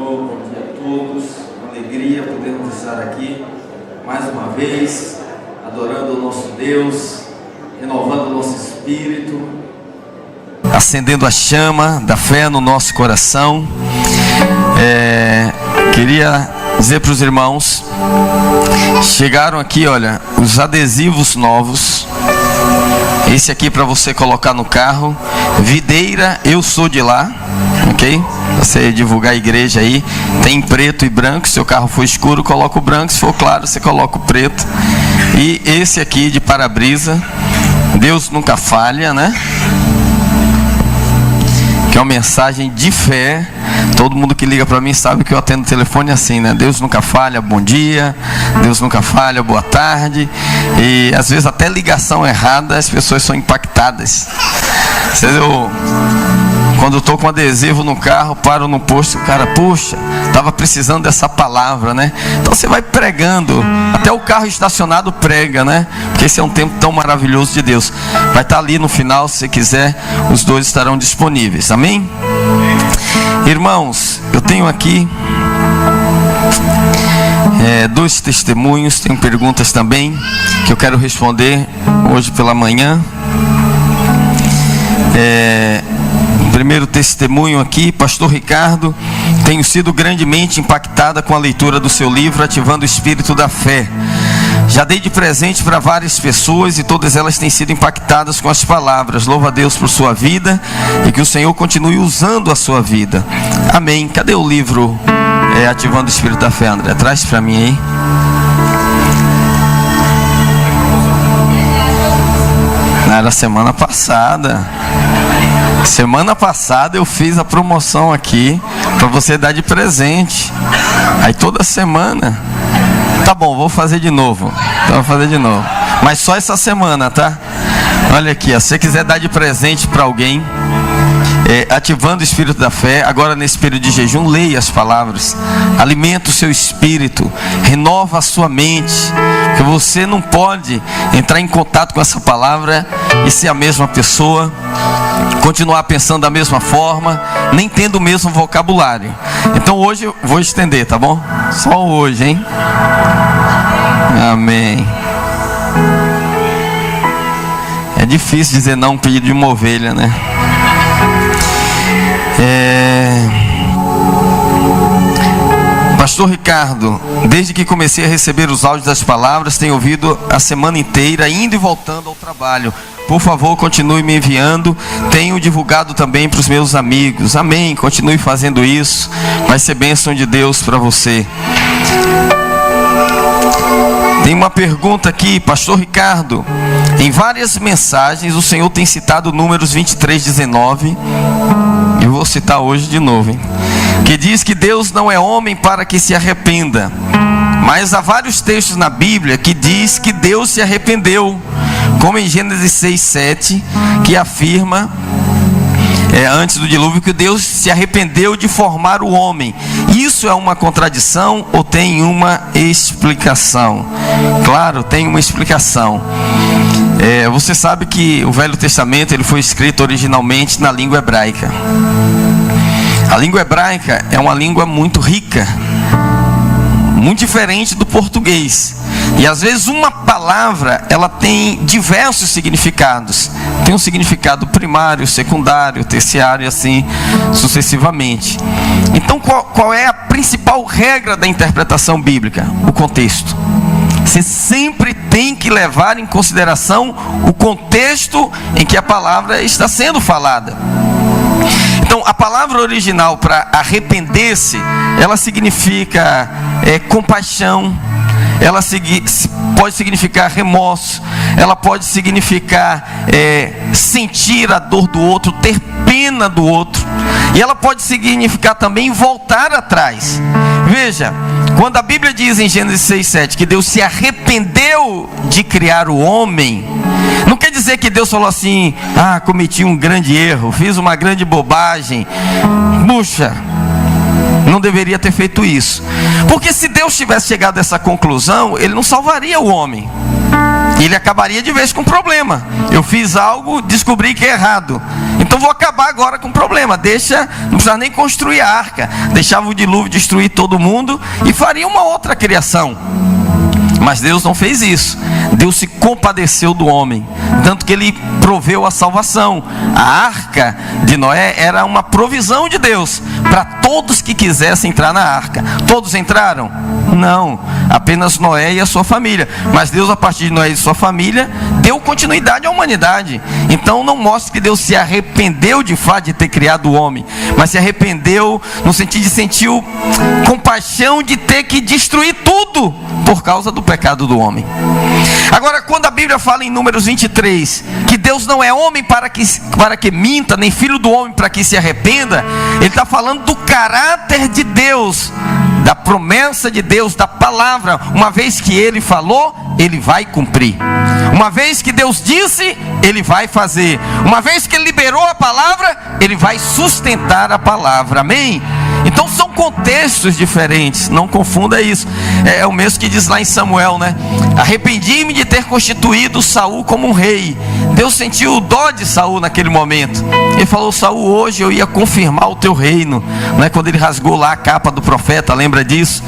Senhor, bom dia a todos. Uma alegria podermos estar aqui mais uma vez, adorando o nosso Deus, renovando o nosso espírito, acendendo a chama da fé no nosso coração. Queria dizer para os irmãos, chegaram aqui, olha, os adesivos novos. Esse aqui para você colocar no carro, Videira, eu sou de lá, ok? Você divulgar a igreja aí, tem preto e branco. Se o carro for escuro, coloca o branco, se for claro, você coloca o preto. E esse aqui de para-brisa, Deus nunca falha, né? Que é uma mensagem de fé. Todo mundo que liga para mim sabe que eu atendo o telefone assim, né? Deus nunca falha, bom dia. Deus nunca falha, boa tarde. E às vezes até ligação errada as pessoas são impactadas. Quando eu estou com adesivo no carro, paro no posto, o cara, puxa, estava precisando dessa palavra, né? Então você vai pregando, até o carro estacionado prega, né? Porque esse é um tempo tão maravilhoso de Deus. Vai estar ali no final, se você quiser, os dois estarão disponíveis, amém? Irmãos, eu tenho aqui dois testemunhos, tenho perguntas também, que eu quero responder hoje pela manhã. Primeiro testemunho aqui, Pastor Ricardo: tenho sido grandemente impactada com a leitura do seu livro Ativando o Espírito da Fé. Já dei de presente para várias pessoas e todas elas têm sido impactadas com as palavras. Louvo a Deus por sua vida e que o Senhor continue usando a sua vida. Amém. Cadê o livro Ativando o Espírito da Fé, André? Traz para mim aí. Era semana passada. Semana passada eu fiz a promoção aqui para você dar de presente. Aí toda semana. Tá bom, vou fazer de novo. Então vou fazer de novo. Mas só essa semana, tá? Olha aqui, ó, se você quiser dar de presente para alguém, Ativando o Espírito da Fé, agora nesse período de jejum, leia as palavras, alimenta o seu espírito, renova a sua mente, porque você não pode entrar em contato com essa palavra e ser a mesma pessoa, continuar pensando da mesma forma, nem tendo o mesmo vocabulário. Então hoje eu vou estender, tá bom? Só hoje, hein? Amém. É difícil dizer não a um pedido de uma ovelha, né? Pastor Ricardo, desde que comecei a receber os áudios das palavras, tenho ouvido a semana inteira, indo e voltando ao trabalho. Por favor, continue me enviando. Tenho divulgado também para os meus amigos. Amém, continue fazendo isso. Vai ser bênção de Deus para você. Tem uma pergunta aqui, Pastor Ricardo: em várias mensagens o Senhor tem citado Números 23:19, e vou citar hoje de novo, hein? Que diz que Deus não é homem para que se arrependa. Mas há vários textos na Bíblia que diz que Deus se arrependeu, como em Gênesis 6:7, que afirma, antes do dilúvio, que Deus se arrependeu de formar o homem. Isso é uma contradição ou tem uma explicação? Claro, tem uma explicação. Você sabe que o Velho Testamento ele foi escrito originalmente na língua hebraica. A língua hebraica é uma língua muito rica, muito diferente do português. E às vezes uma palavra ela tem diversos significados. Tem um significado primário, secundário, terciário e assim sucessivamente. Então qual é a principal regra da interpretação bíblica? O contexto. Você sempre tem que levar em consideração o contexto em que a palavra está sendo falada. Então a palavra original para arrepender-se, ela significa compaixão, ela pode significar remorso, ela pode significar sentir a dor do outro, ter pena do outro, e ela pode significar também voltar atrás. Veja, quando a Bíblia diz em Gênesis 6:7 que Deus se arrependeu de criar o homem, não quer dizer que Deus falou assim: cometi um grande erro, fiz uma grande bobagem, puxa, não deveria ter feito isso. Porque se Deus tivesse chegado a essa conclusão, Ele não salvaria o homem. ele acabaria de vez com o problema. Eu fiz algo, descobri que é errado, então vou acabar agora com o problema. Não precisa nem construir a arca, deixava o dilúvio destruir todo mundo e faria uma outra criação. Mas Deus não fez isso. Deus se compadeceu do homem, tanto que ele proveu a salvação. A arca de Noé era uma provisão de Deus para todos que quisessem entrar na arca. Todos entraram? Não, apenas Noé e a sua família. Mas Deus, a partir de Noé e sua família, deu continuidade à humanidade. Então não mostra que Deus se arrependeu de fato de ter criado o homem, mas se arrependeu no sentido de sentir compaixão de ter que destruir tudo por causa do pecado do homem. Agora, quando a Bíblia fala em Números 23 que Deus não é homem para que minta, nem filho do homem para que se arrependa, ele está falando do caráter de Deus, da promessa de Deus, da palavra. Uma vez que ele falou, ele vai cumprir. Uma vez que Deus disse, ele vai fazer. Uma vez que ele liberou a palavra, ele vai sustentar a palavra. Amém? Então são contextos diferentes, não confunda isso. É o mesmo que diz lá em Samuel, né? Arrependi-me de ter constituído Saul como um rei. Deus sentiu dó de Saul naquele momento. Ele falou: Saul, hoje eu ia confirmar o teu reino, né? Quando ele rasgou lá a capa do profeta, lembra disso?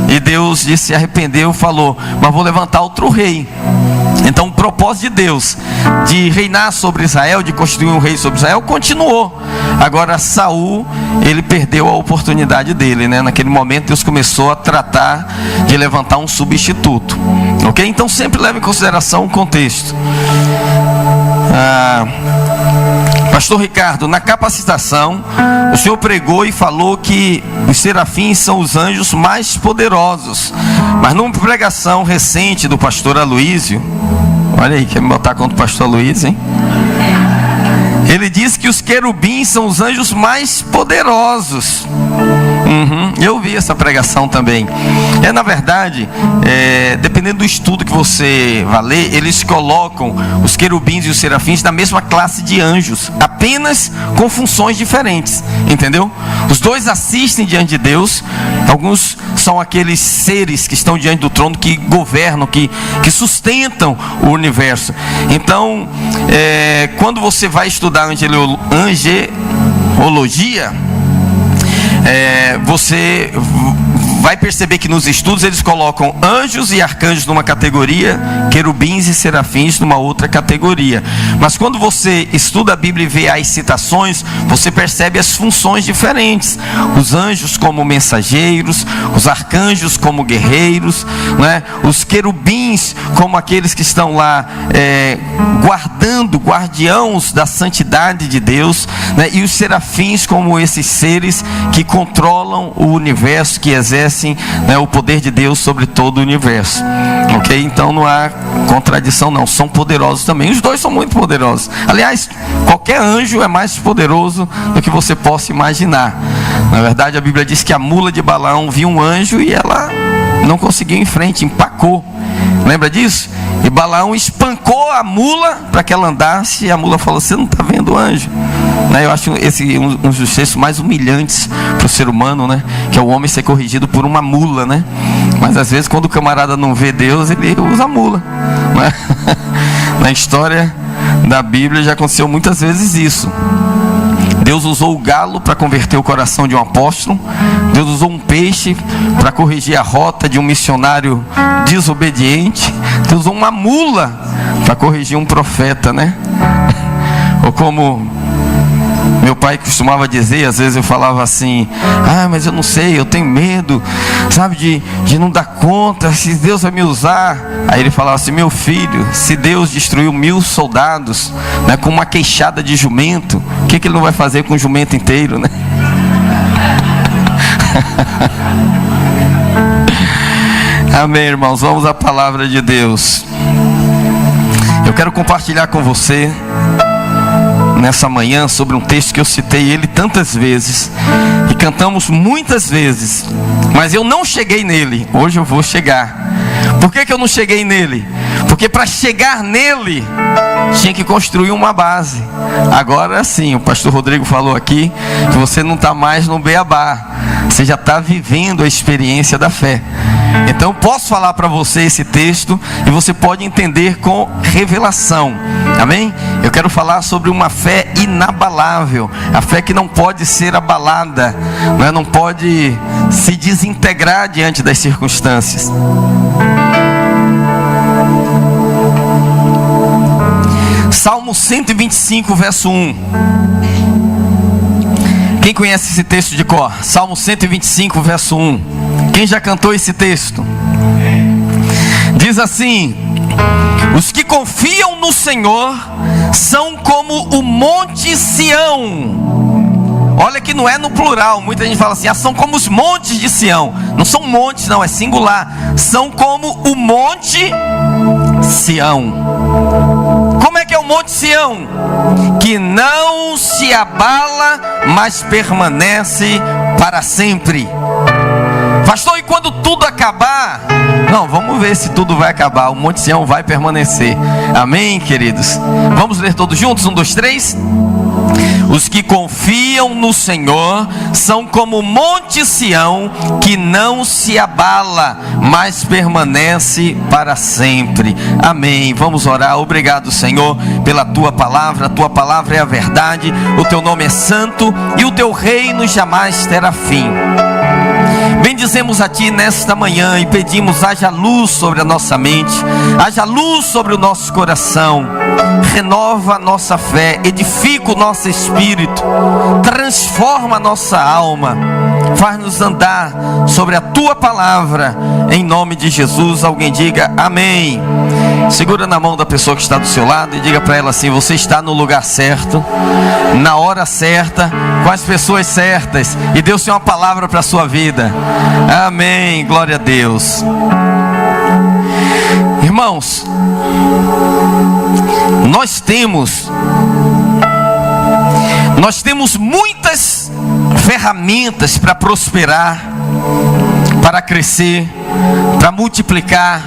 E Deus disse, se arrependeu, falou: mas vou levantar outro rei. Então o propósito de Deus de reinar sobre Israel, de constituir um rei sobre Israel, continuou. Agora Saul, ele perdeu a oportunidade dele, né? Naquele momento Deus começou a tratar de levantar um substituto. Ok? Então sempre leve em consideração o contexto. Pastor Ricardo, na capacitação o senhor pregou e falou que os serafins são os anjos mais poderosos, mas numa pregação recente do pastor Aloísio, olha aí, quer me botar contra o pastor Aloísio, hein? Ele disse que os querubins são os anjos mais poderosos. Eu vi essa pregação também. Na verdade, dependendo do estudo que você vai ler, eles colocam os querubins e os serafins na mesma classe de anjos, apenas com funções diferentes, entendeu? Os dois assistem diante de Deus. Alguns são aqueles seres que estão diante do trono, que governam, que sustentam o universo. Então, quando você vai estudar angelologia, você vai perceber que nos estudos eles colocam anjos e arcanjos numa categoria, querubins e serafins numa outra categoria. Mas quando você estuda a Bíblia e vê as citações, você percebe as funções diferentes. Os anjos como mensageiros, os arcanjos como guerreiros, né? Os querubins como aqueles que estão lá guardiãos da santidade de Deus, né? E os serafins como esses seres que controlam o universo, que exercem, né, o poder de Deus sobre todo o universo. Ok? Então não há contradição não, são poderosos também. Os dois são muito poderosos. Aliás, qualquer anjo é mais poderoso do que você possa imaginar. Na verdade, a Bíblia diz que a mula de Balaão viu um anjo e ela não conseguiu ir em frente, empacou. Lembra disso? E Balaão espancou a mula para que ela andasse, e a mula falou: você não está vendo o anjo? Né? Eu acho esse um dos textos mais humilhantes para o ser humano, né? Que é o homem ser corrigido por uma mula, né? Mas às vezes quando o camarada não vê Deus, ele usa a mula, né? Na história da Bíblia já aconteceu muitas vezes isso. Deus usou o galo para converter o coração de um apóstolo. Deus usou um peixe para corrigir a rota de um missionário desobediente. Deus usou uma mula para corrigir um profeta, né? Ou como meu pai costumava dizer, às vezes eu falava assim: mas eu não sei, eu tenho medo, sabe, de não dar conta, se Deus vai me usar. Aí ele falava assim: meu filho, se Deus destruiu 1000 soldados, né, com uma queixada de jumento, o que ele não vai fazer com o jumento inteiro, né? Amém, irmãos, vamos à palavra de Deus. Eu quero compartilhar com você nessa manhã sobre um texto que eu citei ele tantas vezes e cantamos muitas vezes, mas eu não cheguei nele. Hoje eu vou chegar. Por que eu não cheguei nele? Porque para chegar nele tinha que construir uma base. Agora sim, o pastor Rodrigo falou aqui que você não está mais no beabá, você já está vivendo a experiência da fé. Então eu posso falar para você esse texto e você pode entender com revelação. Amém? Eu quero falar sobre uma fé inabalável, a fé que não pode ser abalada, não pode se desintegrar diante das circunstâncias. Salmo 125, verso 1. Quem conhece esse texto de cor? Salmo 125, verso 1. Quem já cantou esse texto? Diz assim: os que confiam no Senhor são como o monte Sião. Olha que não é no plural. Muita gente fala assim, são como os montes de Sião. Não são montes, não, é singular. São como o monte Sião. Como é que é o monte Sião? Que não se abala, mas permanece para sempre. Pastor, e quando tudo acabar? Não, vamos ver se tudo vai acabar. O monte Sião vai permanecer. Amém, queridos? Vamos ler todos juntos? 1, 2, 3. Os que confiam no Senhor são como o monte Sião, que não se abala, mas permanece para sempre. Amém. Vamos orar. Obrigado, Senhor, pela tua palavra. A tua palavra é a verdade. O teu nome é santo e o teu reino jamais terá fim. Bendizemos a Ti nesta manhã e pedimos: haja luz sobre a nossa mente, haja luz sobre o nosso coração, renova a nossa fé, edifica o nosso espírito, transforma a nossa alma, faz-nos andar sobre a Tua palavra, em nome de Jesus. Alguém diga amém. Segura na mão da pessoa que está do seu lado e diga para ela assim: você está no lugar certo, na hora certa, com as pessoas certas, e Deus tem uma palavra para a sua vida. Amém, glória a Deus. Irmãos, nós temos muitas ferramentas para prosperar, para crescer, para multiplicar,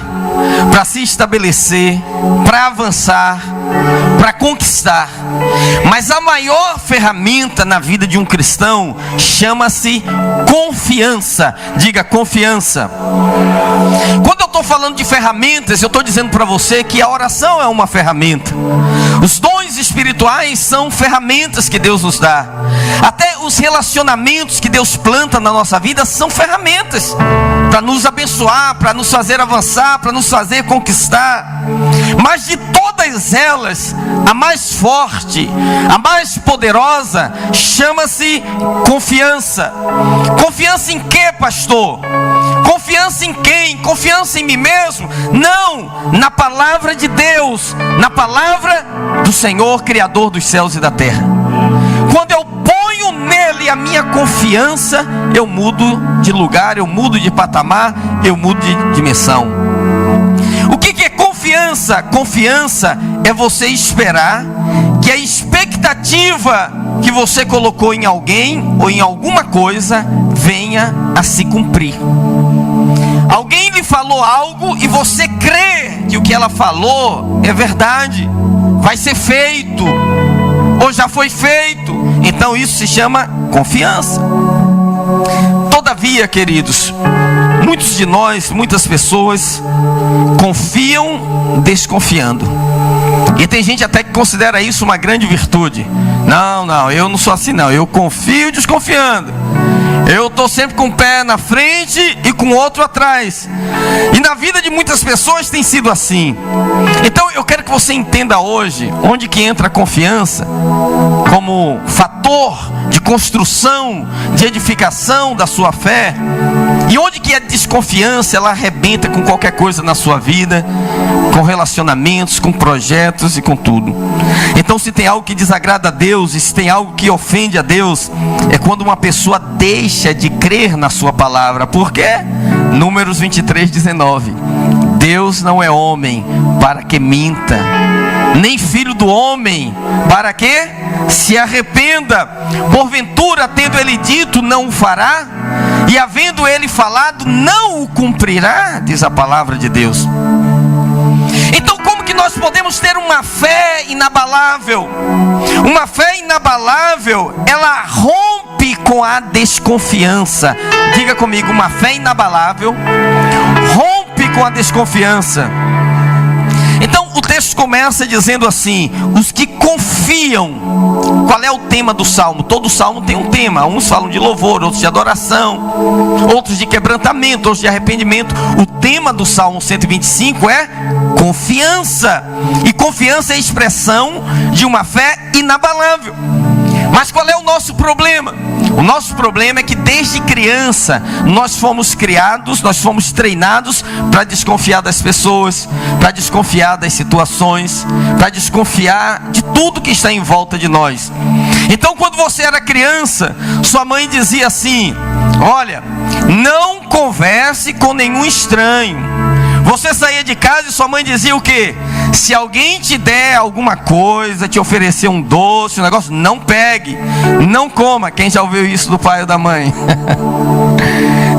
para se estabelecer, para avançar, para conquistar. Mas a maior ferramenta na vida de um cristão chama-se confiança. Diga confiança. Quando eu estou falando de ferramentas, eu estou dizendo para você que a oração é uma ferramenta. Os dons espirituais são ferramentas que Deus nos dá. Até os relacionamentos que Deus planta na nossa vida são ferramentas para nos abençoar, para nos fazer avançar, para nos fazer conquistar. Mas de todas elas, a mais forte, a mais poderosa, chama-se confiança. Confiança em quê, pastor? Confiança em quem? Confiança em mim mesmo? Não, na palavra de Deus, na palavra do Senhor, Criador dos céus e da terra. Quando eu ponho nele a minha confiança, eu mudo de lugar, eu mudo de patamar, eu mudo de dimensão. O que é confiança? Confiança é você esperar que a expectativa que você colocou em alguém ou em alguma coisa venha a se cumprir. Alguém lhe falou algo e você crê que o que ela falou é verdade, vai ser feito, ou já foi feito. Então isso se chama confiança. Todavia, queridos, muitos de nós, muitas pessoas confiam desconfiando. E tem gente até que considera isso uma grande virtude. Não, eu não sou assim não, eu confio desconfiando. Eu estou sempre com um pé na frente e com o outro atrás. E na vida de muitas pessoas tem sido assim. Então eu quero que você entenda hoje onde que entra a confiança como fator de construção, de edificação da sua fé, e onde que a desconfiança ela arrebenta com qualquer coisa na sua vida, com relacionamentos, com projetos e com tudo. Então se tem algo que desagrada a Deus, e se tem algo que ofende a Deus, é quando uma pessoa deixa de crer na sua palavra. Por quê? Números 23, 19. Deus não é homem para que minta, nem filho do homem para que se arrependa. Porventura, tendo ele dito, não o fará, e havendo ele falado, não o cumprirá, diz a palavra de Deus. Então como que nós nós podemos ter uma fé inabalável. Uma fé inabalável, ela rompe com a desconfiança. Diga comigo, uma fé inabalável rompe com a desconfiança. Então o texto começa dizendo assim: os que confiam. Qual é o tema do salmo? Todo salmo tem um tema. Uns falam de louvor, outros de adoração, outros de quebrantamento, outros de arrependimento. O tema do salmo 125 é confiança. E confiança é a expressão de uma fé inabalável. Mas qual é o nosso problema? O nosso problema é que desde criança nós fomos criados, nós fomos treinados para desconfiar das pessoas, para desconfiar das situações, para desconfiar de tudo que está em volta de nós. Então, quando você era criança, sua mãe dizia assim: olha, não converse com nenhum estranho. Você saía de casa e sua mãe dizia o quê? Se alguém te der alguma coisa, te oferecer um doce, um negócio, não pegue, não coma. Quem já ouviu isso do pai ou da mãe?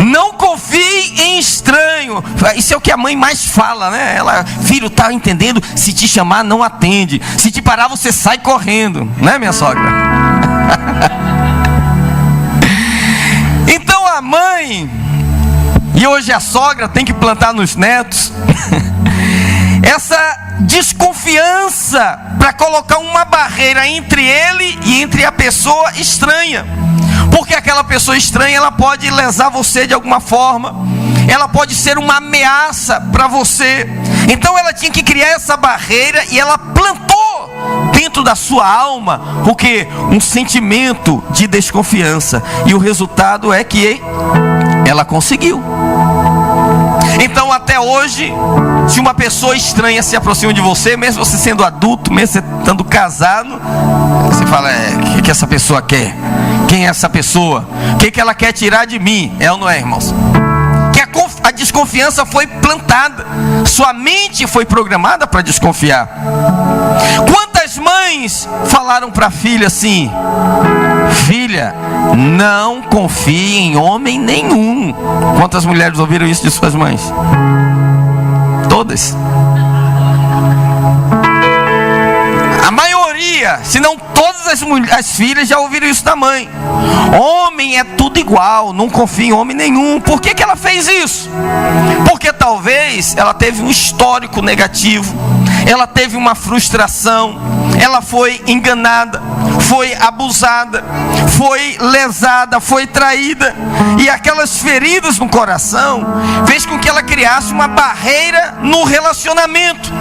Não confie em estranho. Isso é o que a mãe mais fala, né? Ela, filho, tá entendendo? Se te chamar, não atende. Se te parar, você sai correndo, né, minha sogra? Então a mãe, e hoje a sogra, tem que plantar nos netos essa desconfiança para colocar uma barreira entre ele e entre a pessoa estranha. Porque aquela pessoa estranha, ela pode lesar você de alguma forma, ela pode ser uma ameaça para você. Então ela tinha que criar essa barreira, e ela plantou dentro da sua alma o que? Um sentimento de desconfiança. E o resultado é que ela conseguiu. Então até hoje, se uma pessoa estranha se aproxima de você, mesmo você sendo adulto, mesmo você estando casado, você fala: o que essa pessoa quer? Quem é essa pessoa? O que ela quer tirar de mim? É ou não é, irmãos? Que a desconfiança foi plantada. Sua mente foi programada para desconfiar. Quantas mães falaram para a filha assim: filha, não confie em homem nenhum? Quantas mulheres ouviram isso de suas mães? Todas. A maioria, se não todas as filhas já ouviram isso da mãe. Homem é tudo igual, não confia em homem nenhum. Por que ela fez isso? Porque talvez ela teve um histórico negativo, ela teve uma frustração, ela foi enganada, foi abusada, foi lesada, foi traída, e aquelas feridas no coração fez com que ela criasse uma barreira no relacionamento,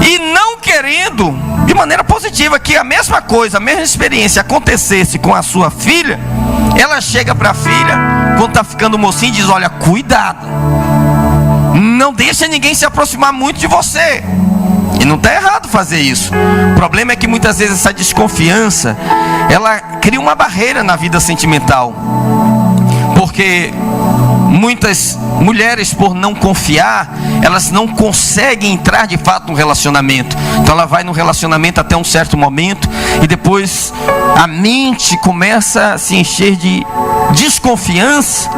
e não querendo de maneira positiva que a mesma coisa, a mesma experiência acontecesse com a sua filha, ela chega para a filha quando está ficando mocinha e diz: olha, cuidado, não deixa ninguém se aproximar muito de você. E não está errado fazer isso. O problema é que muitas vezes essa desconfiança, ela cria uma barreira na vida sentimental. Porque muitas mulheres, por não confiar, elas não conseguem entrar de fato no relacionamento. Então ela vai no relacionamento até um certo momento, e depois a mente começa a se encher de desconfiança,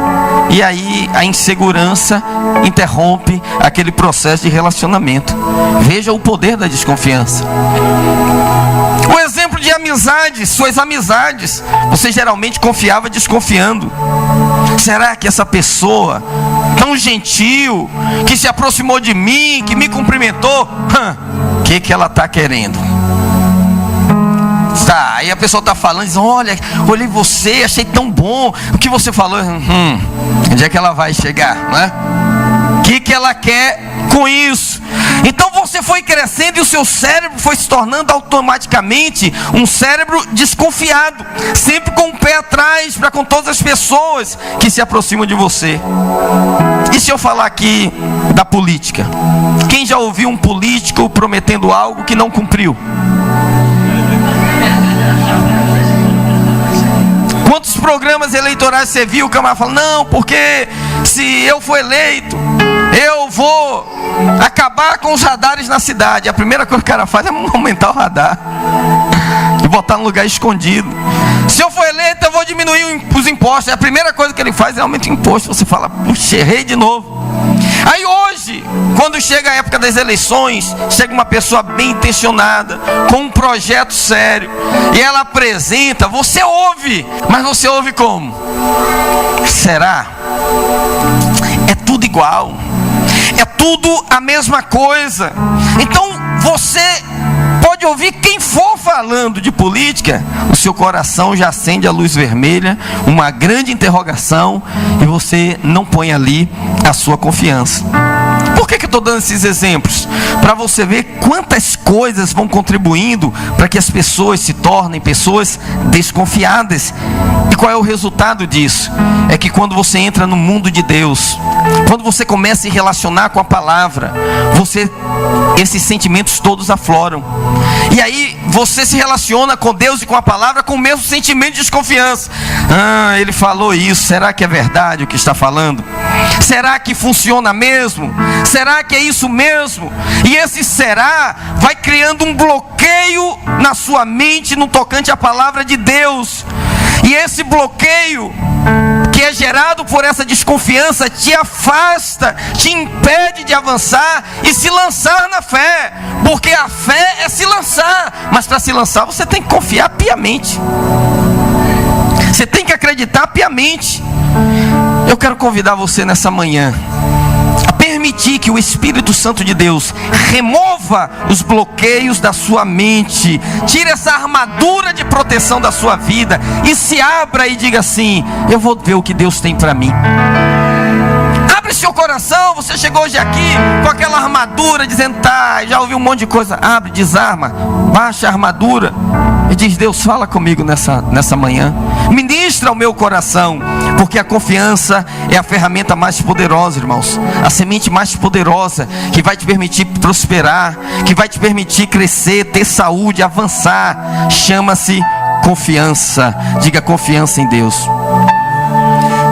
e aí a insegurança interrompe aquele processo de relacionamento. Veja o poder da desconfiança. O exemplo de amizades, suas amizades, você geralmente confiava desconfiando. Será que essa pessoa tão gentil, que se aproximou de mim, que me cumprimentou, o que ela está querendo? Tá, aí a pessoa está falando, diz: olha, olhei você, achei tão bom o que você falou. Onde é que ela vai chegar, não é? O que ela quer com isso? Então você foi crescendo e o seu cérebro foi se tornando automaticamente um cérebro desconfiado, sempre com o pé atrás para com todas as pessoas que se aproximam de você. E se eu falar aqui da política? Quem já ouviu um político prometendo algo que não cumpriu? Quantos programas eleitorais você viu? O camarada fala: não, porque se eu for eleito, eu vou acabar com os radares na cidade. A primeira coisa que o cara faz é aumentar o radar e botar no lugar escondido. Se eu for eleito, eu vou diminuir os impostos. A primeira coisa que ele faz é aumentar o imposto. Você fala: puxa, errei de novo. Aí hoje, quando chega a época das eleições, chega uma pessoa bem intencionada, com um projeto sério, e ela apresenta, você ouve, mas você ouve como? Será? É tudo igual, é tudo a mesma coisa. Então você pode ouvir quem for falando de política, o seu coração já acende a luz vermelha, uma grande interrogação, e você não põe ali a sua confiança. Por que eu estou dando esses exemplos? Para você ver quantas coisas vão contribuindo para que as pessoas se tornem pessoas desconfiadas. E qual é o resultado disso? É que quando você entra no mundo de Deus, quando você começa a se relacionar com a palavra, esses sentimentos todos afloram. E aí você se relaciona com Deus e com a palavra com o mesmo sentimento de desconfiança. Ele falou isso, será que é verdade o que está falando? Será que funciona mesmo? Será que é isso mesmo? E esse será vai criando um bloqueio na sua mente no tocante à palavra de Deus. E esse bloqueio que é gerado por essa desconfiança te afasta, te impede de avançar e se lançar na fé, porque a fé é se lançar, mas para se lançar você tem que confiar piamente, você tem que acreditar piamente. Eu quero convidar você nessa manhã a permitir que o Espírito Santo de Deus remova os bloqueios da sua mente, tire essa armadura de proteção da sua vida e se abra e diga assim: eu vou ver o que Deus tem para mim. Abre seu coração. Você chegou hoje aqui com aquela armadura, dizendo, já ouvi um monte de coisa. Abre, desarma, baixa a armadura e diz: Deus, fala comigo nessa manhã, ministra o meu coração, porque a confiança é a ferramenta mais poderosa, irmãos, a semente mais poderosa, que vai te permitir prosperar, que vai te permitir crescer, ter saúde, avançar. Chama-se confiança. Diga: confiança em Deus.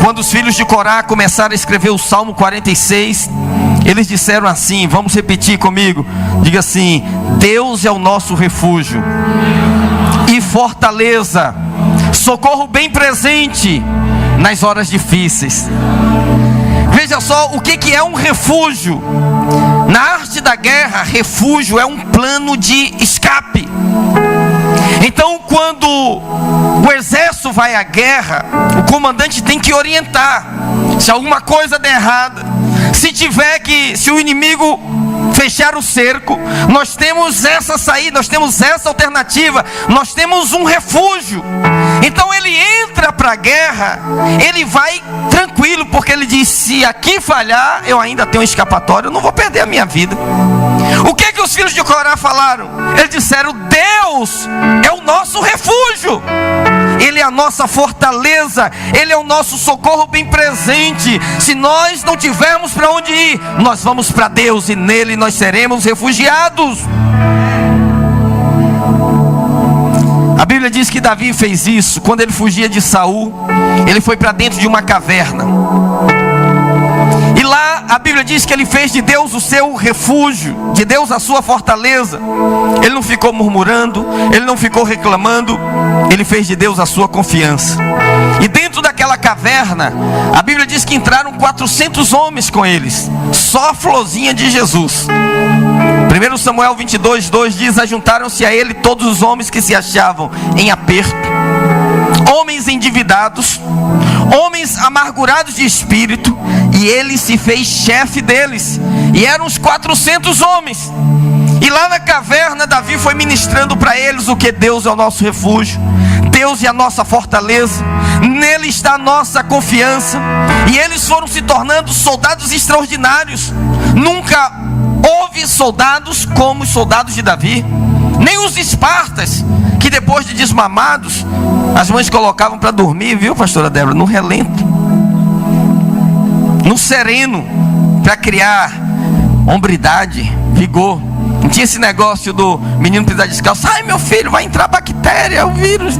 Quando os filhos de Corá começaram a escrever o Salmo 46, eles disseram assim, vamos repetir comigo, diga assim: Deus é o nosso refúgio e fortaleza, socorro bem presente nas horas difíceis. Veja só o que é um refúgio. Na arte da guerra, refúgio é um plano de escape. Então, quando o exército vai à guerra, o comandante tem que orientar. Se alguma coisa der errada, se o inimigo fechar o cerco, nós temos essa saída, nós temos essa alternativa, nós temos um refúgio. Então ele entra para a guerra, ele vai tranquilo, porque ele diz: se aqui falhar, eu ainda tenho um escapatório, eu não vou perder a minha vida. O que os filhos de Corá falaram? Eles disseram: Deus é o nosso refúgio, Ele é a nossa fortaleza, Ele é o nosso socorro bem presente. Se nós não tivermos para onde ir, nós vamos para Deus e nele nós seremos refugiados. A Bíblia diz que Davi fez isso. Quando ele fugia de Saul, ele foi para dentro de uma caverna. E lá a Bíblia diz que ele fez de Deus o seu refúgio, de Deus a sua fortaleza. Ele não ficou murmurando, ele não ficou reclamando, ele fez de Deus a sua confiança. E dentro daquela caverna, a Bíblia diz que entraram 400 homens com eles, só a florzinha de Jesus. 1 Samuel 22:2 diz: ajuntaram-se a ele todos os homens que se achavam em aperto, homens endividados, homens amargurados de espírito, e ele se fez chefe deles. E eram uns 400 homens. E lá na caverna, Davi foi ministrando para eles o que Deus é o nosso refúgio, Deus é a nossa fortaleza, nele está a nossa confiança. E eles foram se tornando soldados extraordinários. Nunca houve soldados como os soldados de Davi, nem os espartas, que depois de desmamados, as mães colocavam para dormir, viu, pastora Débora, no relento, no sereno, para criar hombridade, vigor. Não tinha esse negócio do menino pisar descalço. Ai, meu filho, vai entrar bactéria, o vírus.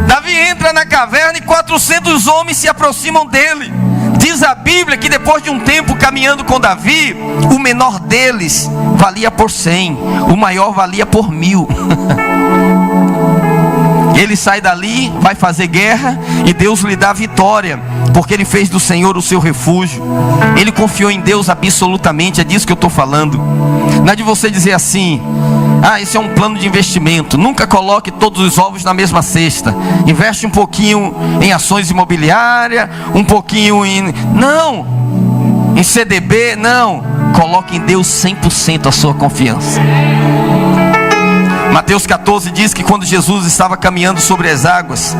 Davi entra na caverna e 400 homens se aproximam dele. Diz a Bíblia que depois de um tempo caminhando com Davi, o menor deles valia por 100, o maior valia por 1000. Ele sai dali, vai fazer guerra e Deus lhe dá vitória, porque ele fez do Senhor o seu refúgio. Ele confiou em Deus absolutamente. É disso que eu estou falando. Não é de você dizer assim: esse é um plano de investimento. Nunca coloque todos os ovos na mesma cesta. Investe um pouquinho em ações imobiliárias, um pouquinho em CDB. Não, coloque em Deus 100% a sua confiança. Mateus 14 diz que quando Jesus estava caminhando sobre as águas,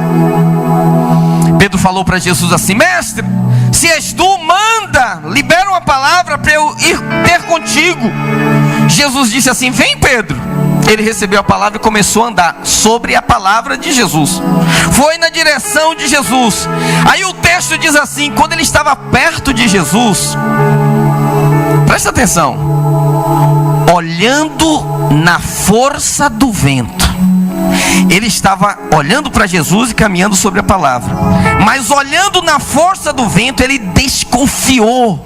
Pedro falou para Jesus assim: mestre, se és tu, manda, libera uma palavra para eu ir ter contigo. Jesus disse assim: vem, Pedro. Ele recebeu a palavra e começou a andar sobre a palavra de Jesus. Foi na direção de Jesus. Aí o texto diz assim: quando ele estava perto de Jesus, presta atenção, olhando na força do vento. Ele estava olhando para Jesus e caminhando sobre a palavra, mas olhando na força do vento, ele desconfiou.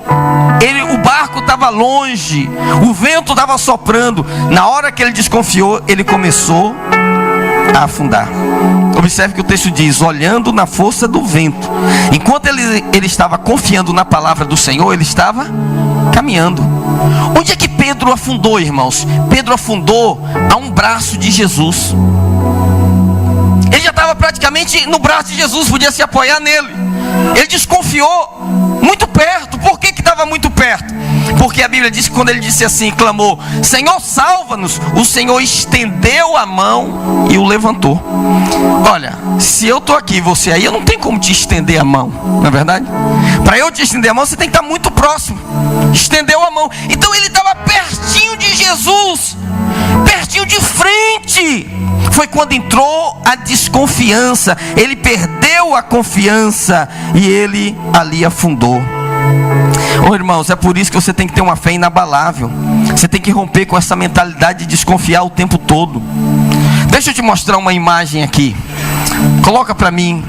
O barco estava longe, o vento estava soprando. Na hora que ele desconfiou, ele começou a afundar. Observe que o texto diz: olhando na força do vento. Enquanto ele estava confiando na palavra do Senhor, ele estava caminhando. Onde é que Pedro afundou, irmãos? Pedro afundou a um braço de Jesus. Ele já estava praticamente no braço de Jesus, podia se apoiar nele. Ele desconfiou muito perto. Por que estava muito perto? Porque a Bíblia diz que quando ele disse assim, clamou: Senhor, salva-nos, o Senhor estendeu a mão e o levantou. Olha, se eu estou aqui, você aí, eu não tenho como te estender a mão, não é verdade? Para eu te estender a mão, você tem que estar muito próximo. Estendeu a mão. Então ele estava pertinho de Jesus, pertinho de frente. Foi quando entrou a desconfiança. Ele perdeu a confiança e ele ali afundou. Irmãos, é por isso que você tem que ter uma fé inabalável. Você tem que romper com essa mentalidade de desconfiar o tempo todo. Deixa eu te mostrar uma imagem aqui. Coloca para mim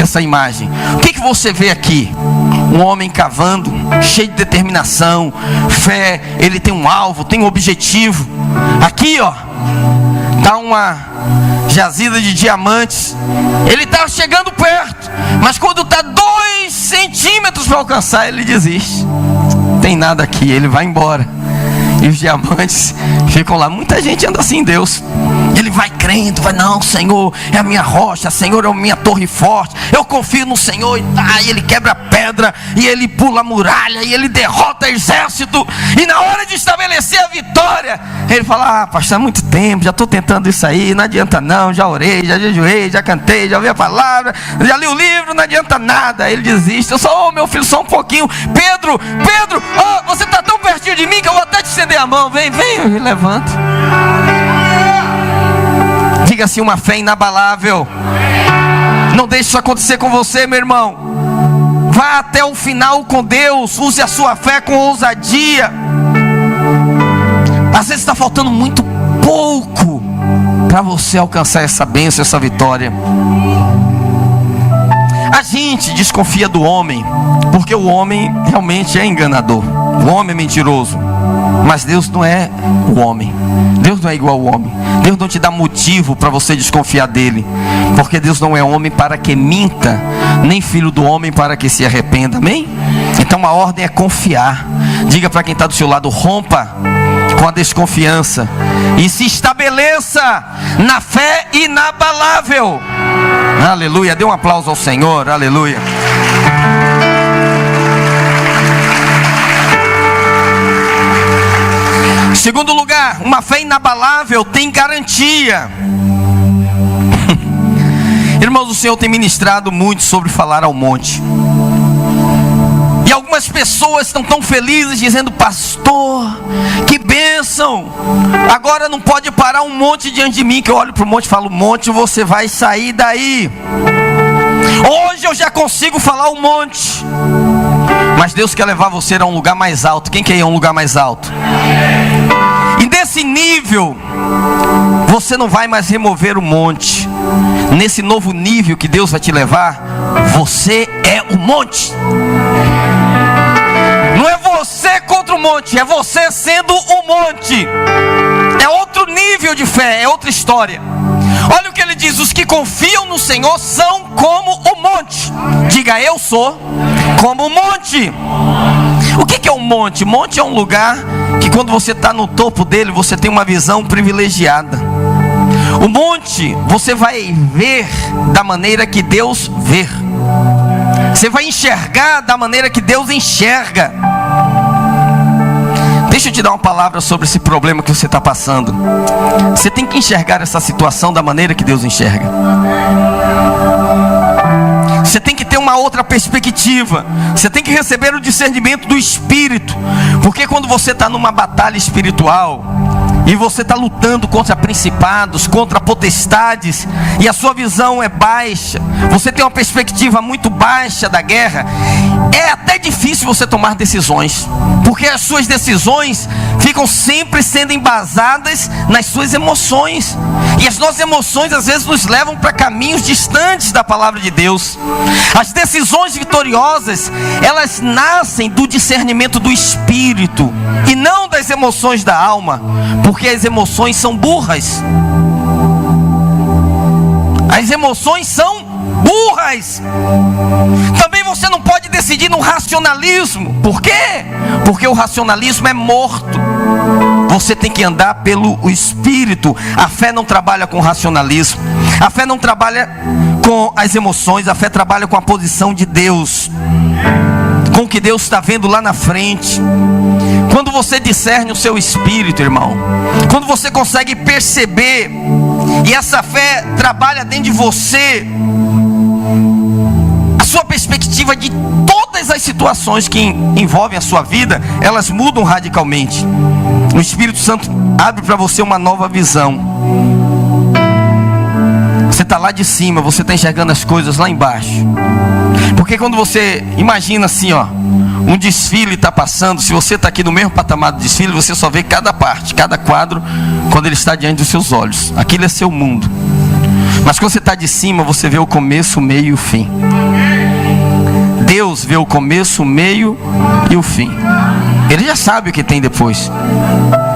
essa imagem. O que você vê aqui? Um homem cavando, cheio de determinação, fé. Ele tem um alvo, tem um objetivo. Aqui, está uma jazida de diamantes. Ele está chegando perto, mas quando está 2 centímetros para alcançar, ele desiste. Não tem nada aqui, ele vai embora. E os diamantes ficam lá. Muita gente anda assim em Deus. Ele vai crendo, vai: não, Senhor é a minha rocha, Senhor é a minha torre forte, eu confio no Senhor. E ele quebra a pedra, e ele pula a muralha, e ele derrota exército. E na hora de estabelecer a vitória, ele fala: pastor, há muito tempo, já estou tentando isso aí, não adianta não, já orei, já jejuei, já cantei, já ouvi a palavra, já li o livro, não adianta nada. Ele desiste. Eu só: meu filho, só um pouquinho. Pedro, você está tão pertinho de mim que eu vou até te estender a mão. Vem, eu levanto. Diga assim: uma fé inabalável. Não deixe isso acontecer com você, meu irmão. Vá até o final com Deus. Use a sua fé com ousadia. Às vezes está faltando muito pouco para você alcançar essa bênção, essa vitória. A gente desconfia do homem, porque o homem realmente é enganador. O homem é mentiroso. Mas Deus não é o homem. Deus não é igual ao homem. Deus não te dá motivo para você desconfiar dele, porque Deus não é homem para que minta, nem filho do homem para que se arrependa. Amém? Então a ordem é confiar. Diga para quem está do seu lado: rompa com a desconfiança e se estabeleça na fé inabalável. Aleluia. Dê um aplauso ao Senhor. Aleluia. Segundo lugar, uma fé inabalável tem garantia. Irmãos, o Senhor tem ministrado muito sobre falar ao monte. E algumas pessoas estão tão felizes dizendo: pastor, que bênção, agora não pode parar um monte diante de mim. Que eu olho para o monte e falo: monte, você vai sair daí. Hoje eu já consigo falar o monte. Mas Deus quer levar você a um lugar mais alto. Quem quer ir a um lugar mais alto? E nesse nível, você não vai mais remover o monte. Nesse novo nível que Deus vai te levar, você é o monte. Não é você contra o monte, é você sendo o monte. É outro nível de fé, é outra história. Olha o que ele diz: os que confiam no Senhor são como o monte. Diga: eu sou como o monte. O que é um monte? Monte é um lugar que quando você está no topo dele, você tem uma visão privilegiada. O monte, você vai ver da maneira que Deus vê. Você vai enxergar da maneira que Deus enxerga. Deixa eu te dar uma palavra sobre esse problema que você está passando. Você tem que enxergar essa situação da maneira que Deus enxerga. Você tem que ter uma outra perspectiva. Você tem que receber o discernimento do Espírito. Porque quando você está numa batalha espiritual e você está lutando contra principados, contra potestades, e a sua visão é baixa, você tem uma perspectiva muito baixa da guerra, é até difícil você tomar decisões, porque as suas decisões ficam sempre sendo embasadas nas suas emoções, e as nossas emoções às vezes nos levam para caminhos distantes da palavra de Deus. As decisões vitoriosas, elas nascem do discernimento do Espírito, e não das emoções da alma, porque as emoções são burras. As emoções são burras. Também você não pode decidir no racionalismo. Por quê? Porque o racionalismo é morto. Você tem que andar pelo Espírito. A fé não trabalha com racionalismo. A fé não trabalha com as emoções. A fé trabalha com a posição de Deus, com o que Deus está vendo lá na frente. Quando você discerne o seu espírito, irmão, quando você consegue perceber, e essa fé trabalha dentro de você, a sua perspectiva de todas as situações que envolvem a sua vida, elas mudam radicalmente. O Espírito Santo abre para você uma nova visão. Você está lá de cima, você está enxergando as coisas lá embaixo. Porque quando você imagina assim, ó, um desfile está passando, se você está aqui no mesmo patamar do desfile, você só vê cada parte, cada quadro, quando ele está diante dos seus olhos. Aquilo é seu mundo. Mas quando você está de cima, você vê o começo, o meio e o fim. Deus vê o começo, o meio e o fim. Ele já sabe o que tem depois.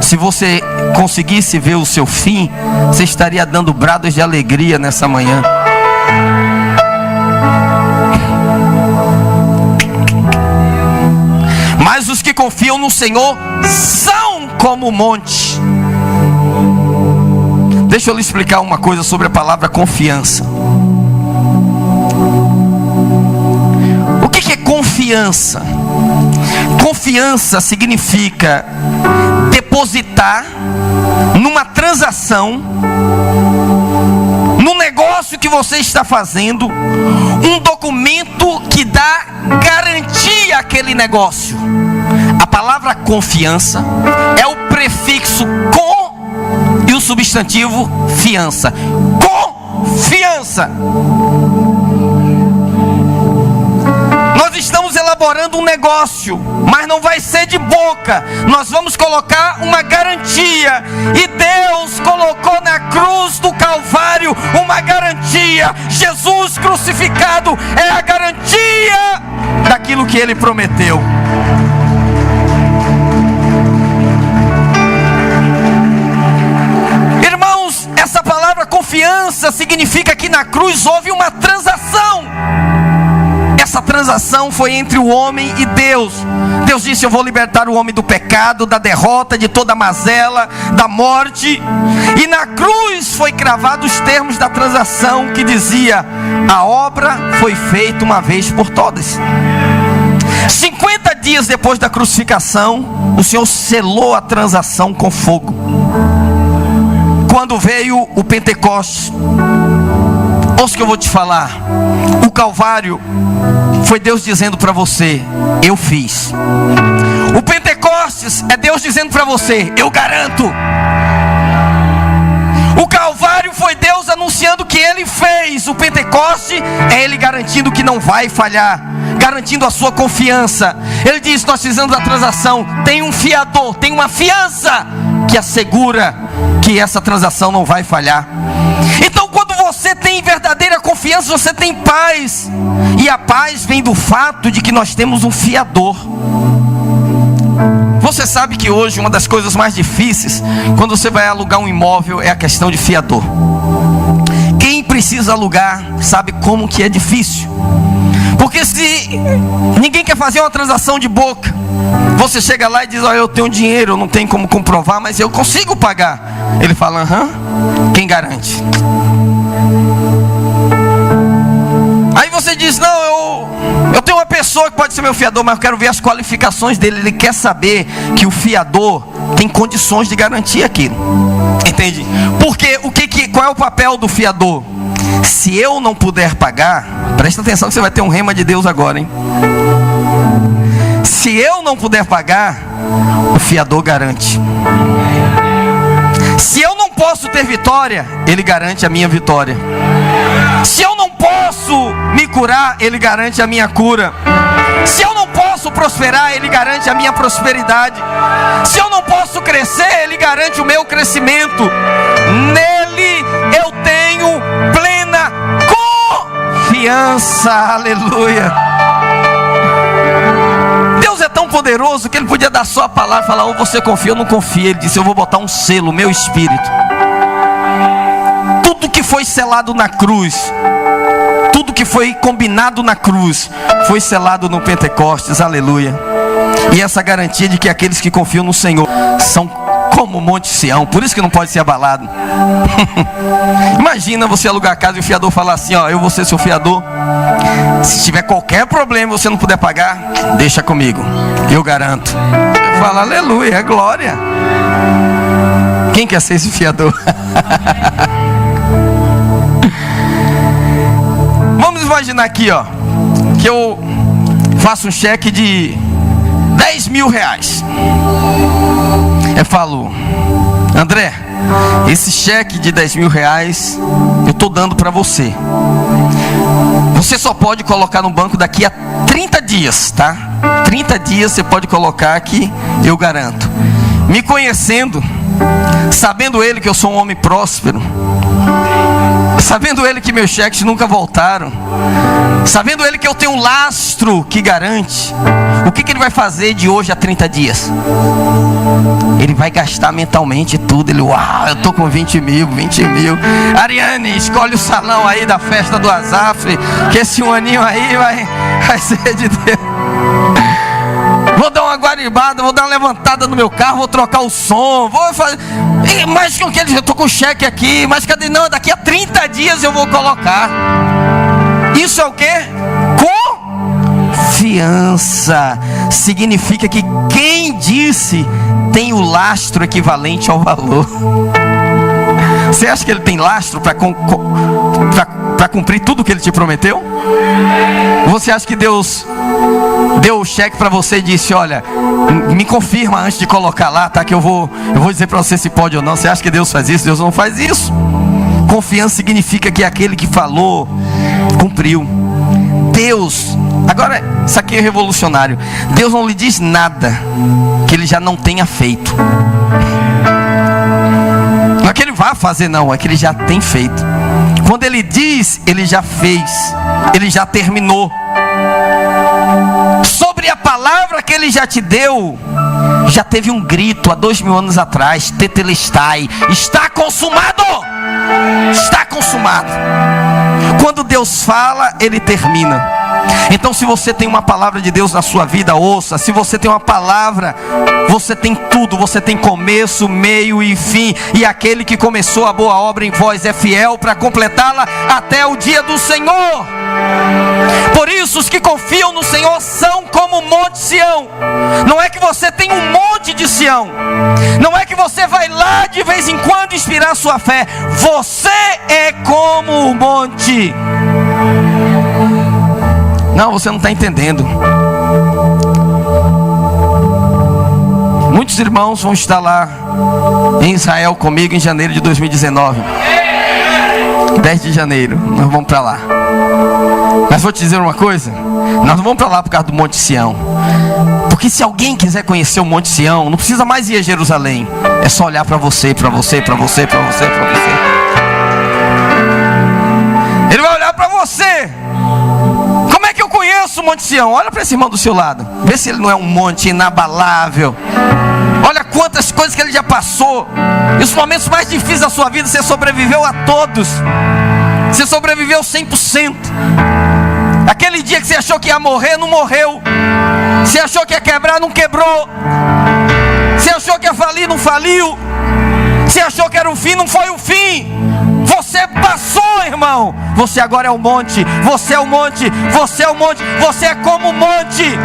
Se você conseguisse ver o seu fim, você estaria dando brados de alegria nessa manhã. Mas os que confiam no Senhor são como o monte. Deixa eu lhe explicar uma coisa sobre a palavra confiança. O que é confiança? Confiança significa depositar numa transação, no negócio que você está fazendo, um documento que dá garantia àquele negócio. A palavra confiança é o prefixo com e o substantivo fiança. Confiança. Nós estamos elaborando um negócio, mas não vai ser de boca. Nós vamos colocar uma garantia. E Deus colocou na cruz do Calvário uma garantia. Jesus crucificado é a garantia daquilo que Ele prometeu. Irmãos, essa palavra confiança significa que na cruz houve uma transação. Essa transação foi entre o homem e Deus. Deus disse: eu vou libertar o homem do pecado, da derrota, de toda a mazela, da morte. E na cruz foi cravado os termos da transação, que dizia: a obra foi feita uma vez por todas. 50 dias depois da crucificação, o Senhor selou a transação com fogo. Quando veio o Pentecostes, ouça o que eu vou te falar. O Calvário foi Deus dizendo para você: eu fiz. O Pentecostes é Deus dizendo para você: eu garanto. O Calvário foi Deus anunciando que Ele fez. O Pentecoste é Ele garantindo que não vai falhar, garantindo a sua confiança. Ele diz: nós fizemos a transação, tem um fiador, tem uma fiança que assegura que essa transação não vai falhar. Então, quando você tem verdadeira confiança, você tem paz. E a paz vem do fato de que nós temos um fiador. Você sabe que hoje uma das coisas mais difíceis, quando você vai alugar um imóvel, é a questão de fiador. Quem precisa alugar sabe como que é difícil. Porque se ninguém quer fazer uma transação de boca, você chega lá e diz: eu tenho dinheiro, eu não tenho como comprovar, mas eu consigo pagar. Ele fala: quem garante? Aí você diz: não, eu tenho uma pessoa que pode ser meu fiador, mas eu quero ver as qualificações dele. Ele quer saber que o fiador tem condições de garantir aquilo. Entende? Porque qual é o papel do fiador? Se eu não puder pagar, presta atenção que você vai ter um rema de Deus agora, hein? Se eu não puder pagar, o fiador garante. Se eu não posso ter vitória, ele garante a minha vitória. Se eu não posso me curar, ele garante a minha cura. Se eu não posso prosperar, ele garante a minha prosperidade. Se eu não posso crescer, ele garante o meu crescimento. Nele eu tenho plena confiança. Aleluia. Deus é tão poderoso que ele podia dar só a palavra e falar: ou você confia ou não confia. Ele disse: eu vou botar um selo, meu espírito. Tudo que foi selado na cruz, tudo que foi combinado na cruz, foi selado no Pentecostes. Aleluia. E essa garantia de que aqueles que confiam no Senhor são como o Monte Sião. Por isso que não pode ser abalado. Imagina você alugar a casa e o fiador falar assim: eu vou ser seu fiador. Se tiver qualquer problema e você não puder pagar, deixa comigo, eu garanto. Eu falo: aleluia, é glória. Quem quer ser esse fiador? Vamos imaginar aqui, que eu faço um cheque de 10 mil reais. Eu falo: André, esse cheque de 10 mil reais eu estou dando para você. Você só pode colocar no banco daqui a 30 dias, tá? 30 dias você pode colocar aqui, eu garanto. Me conhecendo, sabendo ele que eu sou um homem próspero, sabendo ele que meus cheques nunca voltaram, sabendo ele que eu tenho um lastro que garante, o que ele vai fazer de hoje a 30 dias? Ele vai gastar mentalmente tudo. Ele: eu tô com 20 mil. Ariane, escolhe o salão aí da festa do Azafre, que esse um aninho aí vai ser de Deus. Vou dar uma guaribada, vou dar uma levantada no meu carro, vou trocar o som, vou fazer. Mas com que eu tô com o cheque aqui, mas cadê? Não, daqui a 30 dias eu vou colocar. Isso é o quê? Confiança. Significa que quem disse tem o lastro equivalente ao valor. Você acha que ele tem lastro para cumprir tudo que ele te prometeu? Você acha que Deus deu o cheque para você e disse: olha, me confirma antes de colocar lá, tá? Que eu vou dizer para você se pode ou não. Você acha que Deus faz isso? Deus não faz isso. Confiança significa que aquele que falou, cumpriu. Deus, agora isso aqui é revolucionário. Deus não lhe diz nada que ele já não tenha feito. Não é que ele vá fazer, não, é que ele já tem feito. Quando ele diz, ele já fez, ele já terminou. Sobre a palavra que ele já te deu, já teve um grito há 2000 anos atrás: tetelestai, está consumado. Está consumado. Quando Deus fala, ele termina. Então, se você tem uma palavra de Deus na sua vida, ouça. Se você tem uma palavra, você tem tudo. Você tem começo, meio e fim. E aquele que começou a boa obra em vós é fiel para completá-la até o dia do Senhor. Por isso, os que confiam no Senhor são como o Monte Sião. Não é que você tem um monte de Sião, não é que você vai lá de vez em quando inspirar sua fé. Você é como o monte. Não, você não está entendendo. Muitos irmãos vão estar lá em Israel comigo em janeiro de 2019. 10 de janeiro, nós vamos para lá. Mas vou te dizer uma coisa: nós não vamos para lá por causa do Monte Sião. Porque se alguém quiser conhecer o Monte Sião, não precisa mais ir a Jerusalém. É só olhar para você, para você, para você, para você, para você. Ele vai olhar para você. Como é que eu conheço o Monte Sião? Olha para esse irmão do seu lado, vê se ele não é um monte inabalável. Olha quantas coisas que ele já passou. E os momentos mais difíceis da sua vida, você sobreviveu a todos. Você sobreviveu 100%. Aquele dia que você achou que ia morrer, não morreu. Você achou que ia quebrar, não quebrou. Você achou que ia falir, não faliu. Você achou que era o fim, não foi o fim. Você passou, irmão. Você agora é o monte. Você é o monte. Você é o monte. Você é como o monte.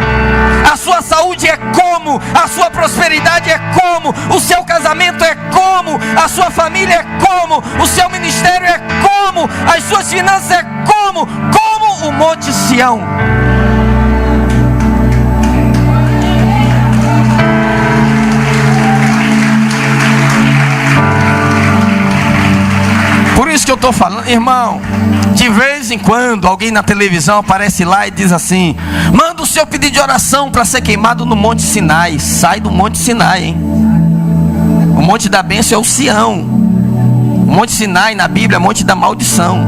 A sua saúde é como. A sua prosperidade é como. O seu casamento é como. A sua família é como. O seu ministério é como. As suas finanças é como. Como o monte Sião. Por isso que eu estou falando, irmão, de vez em quando alguém na televisão aparece lá e diz assim: manda o seu pedido de oração para ser queimado no Monte Sinai. Sai do Monte Sinai, hein? O Monte da Bênção é o Sião. O Monte Sinai na Bíblia é Monte da Maldição.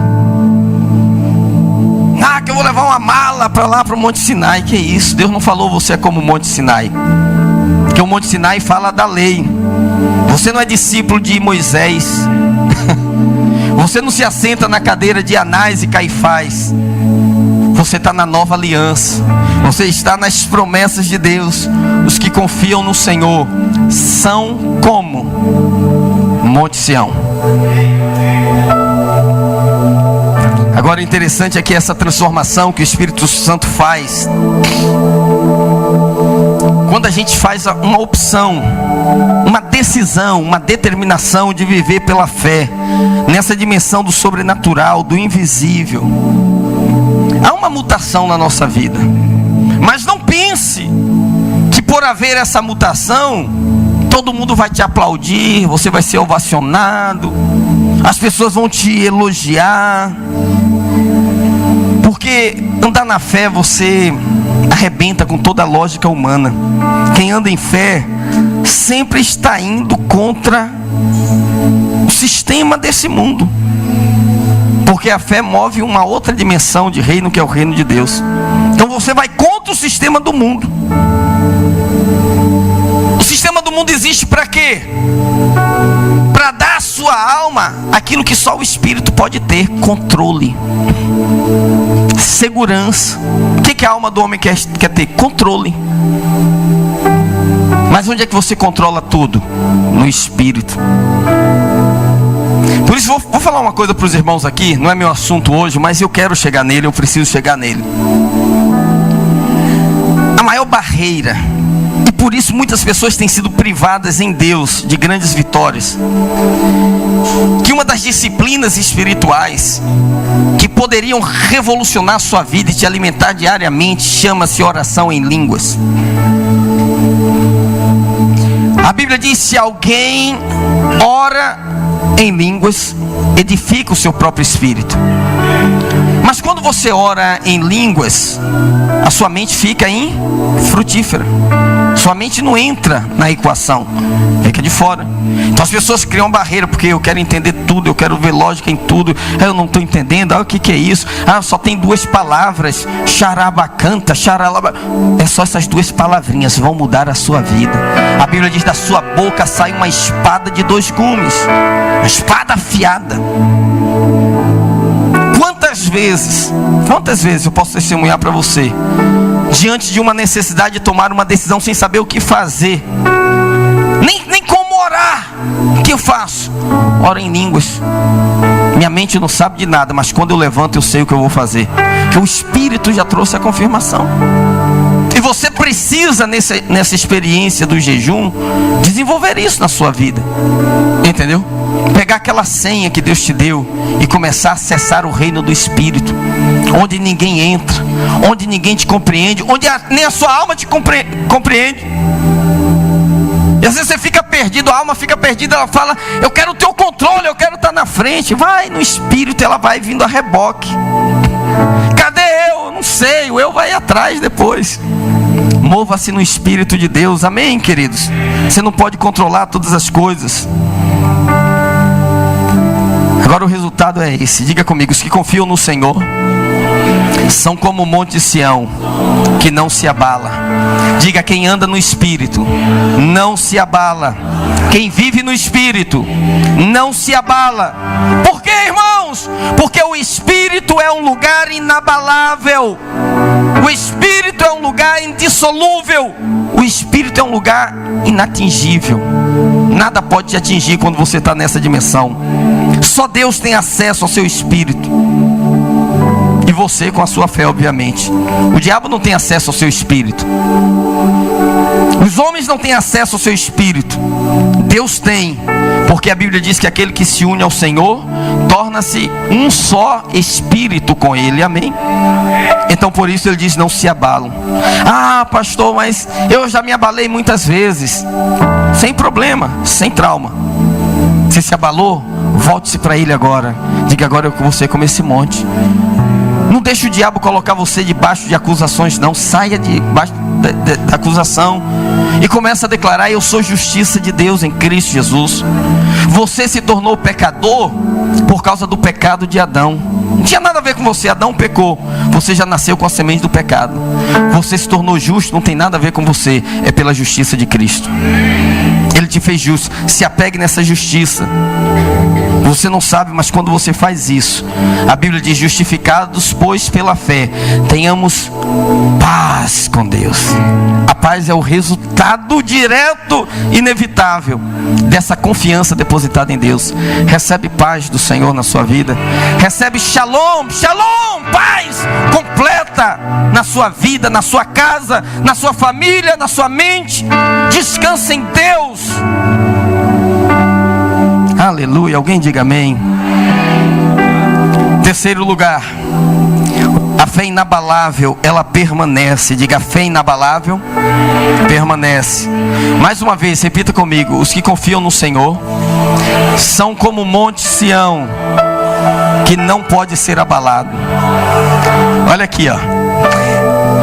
Ah, que eu vou levar uma mala para lá, para o Monte Sinai. Que isso? Deus não falou você é como o Monte Sinai. Porque o Monte Sinai fala da lei. Você não é discípulo de Moisés. Você não se assenta na cadeira de Anás e Caifás. Você está na nova aliança. Você está nas promessas de Deus. Os que confiam no Senhor são como Monte Sião. Agora, o interessante é que essa transformação que o Espírito Santo faz, quando a gente faz uma opção, uma decisão, uma determinação de viver pela fé, nessa dimensão do sobrenatural, do invisível, há uma mutação na nossa vida. Mas não pense que por haver essa mutação, todo mundo vai te aplaudir, você vai ser ovacionado, as pessoas vão te elogiar. Porque andar na fé você arrebenta com toda a lógica humana. Quem anda em fé sempre está indo contra o sistema desse mundo. Porque a fé move uma outra dimensão de reino, que é o reino de Deus. Então você vai contra o sistema do mundo. O sistema do mundo existe para quê? Para dar à sua alma aquilo que só o Espírito pode ter: controle, segurança. O que a alma do homem quer ter? Controle. Mas onde é que você controla tudo? No Espírito. Por isso vou falar uma coisa para os irmãos aqui. Não é meu assunto hoje, mas eu quero chegar nele, eu preciso chegar nele. A maior barreira, e por isso muitas pessoas têm sido privadas em Deus de grandes vitórias, que uma das disciplinas espirituais que poderiam revolucionar a sua vida e te alimentar diariamente chama-se oração em línguas. A Bíblia diz: se alguém ora em línguas, edifica o seu próprio espírito. Mas quando você ora em línguas, a sua mente fica infrutífera. Sua mente não entra na equação, fica de fora. Então as pessoas criam barreira, porque eu quero entender tudo, eu quero ver lógica em tudo. Eu não estou entendendo, o que é isso? Só tem duas palavras, charabacanta, charalaba. É só essas duas palavrinhas vão mudar a sua vida. A Bíblia diz: da sua boca sai uma espada de dois gumes, uma espada afiada. Quantas vezes eu posso testemunhar para você, diante de uma necessidade de tomar uma decisão sem saber o que fazer, nem como orar, o que eu faço? Oro em línguas. Minha mente não sabe de nada, mas quando eu levanto eu sei o que eu vou fazer, que o Espírito já trouxe a confirmação. E você precisa, nessa experiência do jejum, desenvolver isso na sua vida. Entendeu? Pegar aquela senha que Deus te deu e começar a acessar o reino do Espírito, onde ninguém entra, onde ninguém te compreende, onde nem a sua alma te compreende. E às vezes você fica perdido, a alma fica perdida, ela fala: eu quero o teu controle, eu quero estar na frente. Vai no Espírito, ela vai vindo a reboque. Cadê eu? Não sei, o eu vai atrás depois. Mova-se no Espírito de Deus, amém, queridos? Você não pode controlar todas as coisas. Agora resultado é esse. Diga comigo: os que confiam no Senhor são como o monte de Sião, que não se abala. Diga: quem anda no Espírito não se abala. Quem vive no Espírito não se abala. Por quê, irmãos? Porque o Espírito é um lugar inabalável. O Espírito é um lugar indissolúvel. O Espírito é um lugar inatingível. Nada pode te atingir quando você está nessa dimensão. Só Deus tem acesso ao seu Espírito. E você com a sua fé, obviamente. O diabo não tem acesso ao seu Espírito. Os homens não têm acesso ao seu Espírito. Deus tem. Porque a Bíblia diz que aquele que se une ao Senhor torna-se um só Espírito com Ele. Amém? Então por isso Ele diz: não se abalam. Ah, pastor, mas eu já me abalei muitas vezes. Sem problema, sem trauma. Você se abalou? Volte-se para Ele agora. Diga: agora eu com você como esse monte. Não deixe o diabo colocar você debaixo de acusações, não. Saia debaixo da acusação e começa a declarar: eu sou justiça de Deus em Cristo Jesus. Você se tornou pecador por causa do pecado de Adão. Não tinha nada a ver com você. Adão pecou, você já nasceu com a semente do pecado. Você se tornou justo, não tem nada a ver com você. É pela justiça de Cristo. Ele te fez justo. Se apegue nessa justiça. Você não sabe, mas quando você faz isso, a Bíblia diz: justificados, pois, pela fé, tenhamos paz com Deus. A paz é o resultado direto, inevitável, dessa confiança depositada em Deus. Recebe paz do Senhor na sua vida. Recebe shalom, shalom, paz completa na sua vida, na sua casa, na sua família, na sua mente. Descansa em Deus. Aleluia, alguém diga amém. Terceiro lugar, a fé inabalável, ela permanece. Diga: a fé inabalável permanece. Mais uma vez, repita comigo: os que confiam no Senhor são como o monte Sião, que não pode ser abalado. Olha aqui, ó.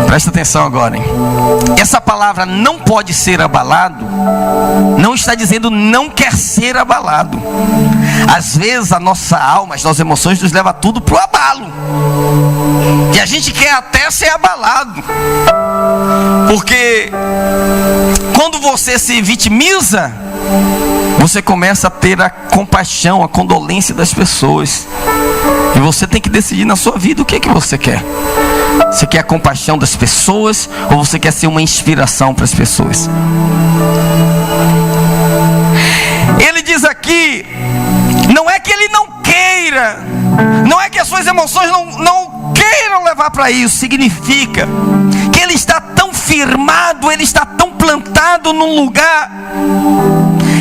Presta atenção agora, hein? Essa palavra "não pode ser abalado" não está dizendo não quer ser abalado. Às vezes a nossa alma, as nossas emoções nos levam tudo para o abalo. E a gente quer até ser abalado. Porque quando você se vitimiza, você começa a ter a compaixão, a condolência das pessoas. E você tem que decidir na sua vida o que é que você quer. Você quer a compaixão das pessoas ou você quer ser uma inspiração para as pessoas? Ele diz aqui, não é que ele não queira, não é que as suas emoções não queiram levar para isso. Significa que ele está tão firmado, ele está tão plantado num lugar,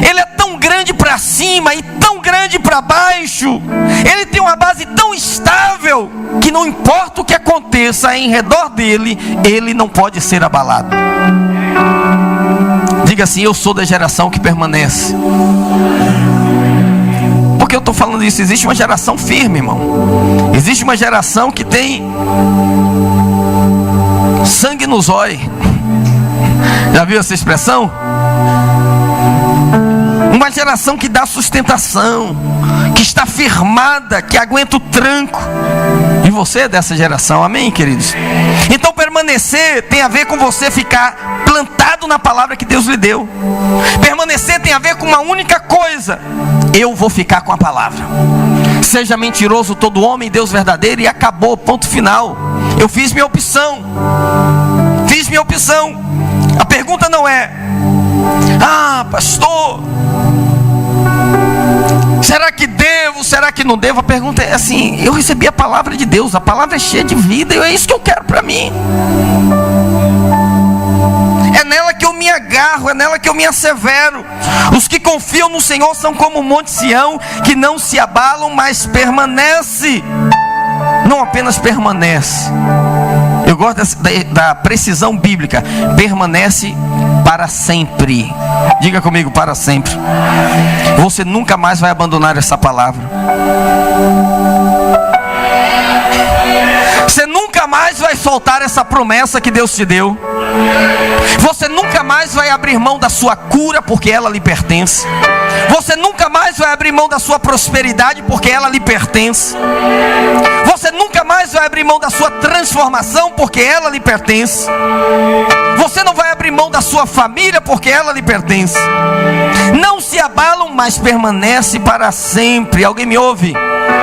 ele é tão grande para cima e tão grande para baixo, ele tem uma base tão estável, que não importa o que aconteça em redor dele, ele não pode ser abalado. Diga assim: eu sou da geração que permanece. Por que eu estou falando isso? Existe uma geração firme, irmão. Existe uma geração que tem sangue no zóio. Já viu essa expressão? Uma geração que dá sustentação, que está firmada, que aguenta o tranco. E você é dessa geração, amém, queridos? Então permanecer tem a ver com você ficar plantado na palavra que Deus lhe deu. Permanecer tem a ver com uma única coisa: eu vou ficar com a palavra. Seja mentiroso todo homem, Deus verdadeiro, e acabou, ponto final. Eu fiz minha opção. Fiz minha opção. A pergunta não é: ah, pastor, será que devo, será que não devo? A pergunta é assim: eu recebi a palavra de Deus, a palavra é cheia de vida, e é isso que eu quero para mim. É nela que eu me agarro, é nela que eu me assevero. Os que confiam no Senhor são como o monte Sião, que não se abalam, mas permanece. Não apenas permanece. Eu gosto da precisão bíblica. Permanece para sempre. Diga comigo: para sempre. Você nunca mais vai abandonar essa palavra. Você nunca mais vai soltar essa promessa que Deus te deu. Você nunca mais vai abrir mão da sua cura, porque ela lhe pertence. Você nunca mais vai abrir mão da sua prosperidade, porque ela lhe pertence. Você nunca mais vai abrir mão da sua transformação, porque ela lhe pertence. Você não vai abrir mão da sua família, porque ela lhe pertence. Não se abalam, mas permanece para sempre. Alguém me ouve?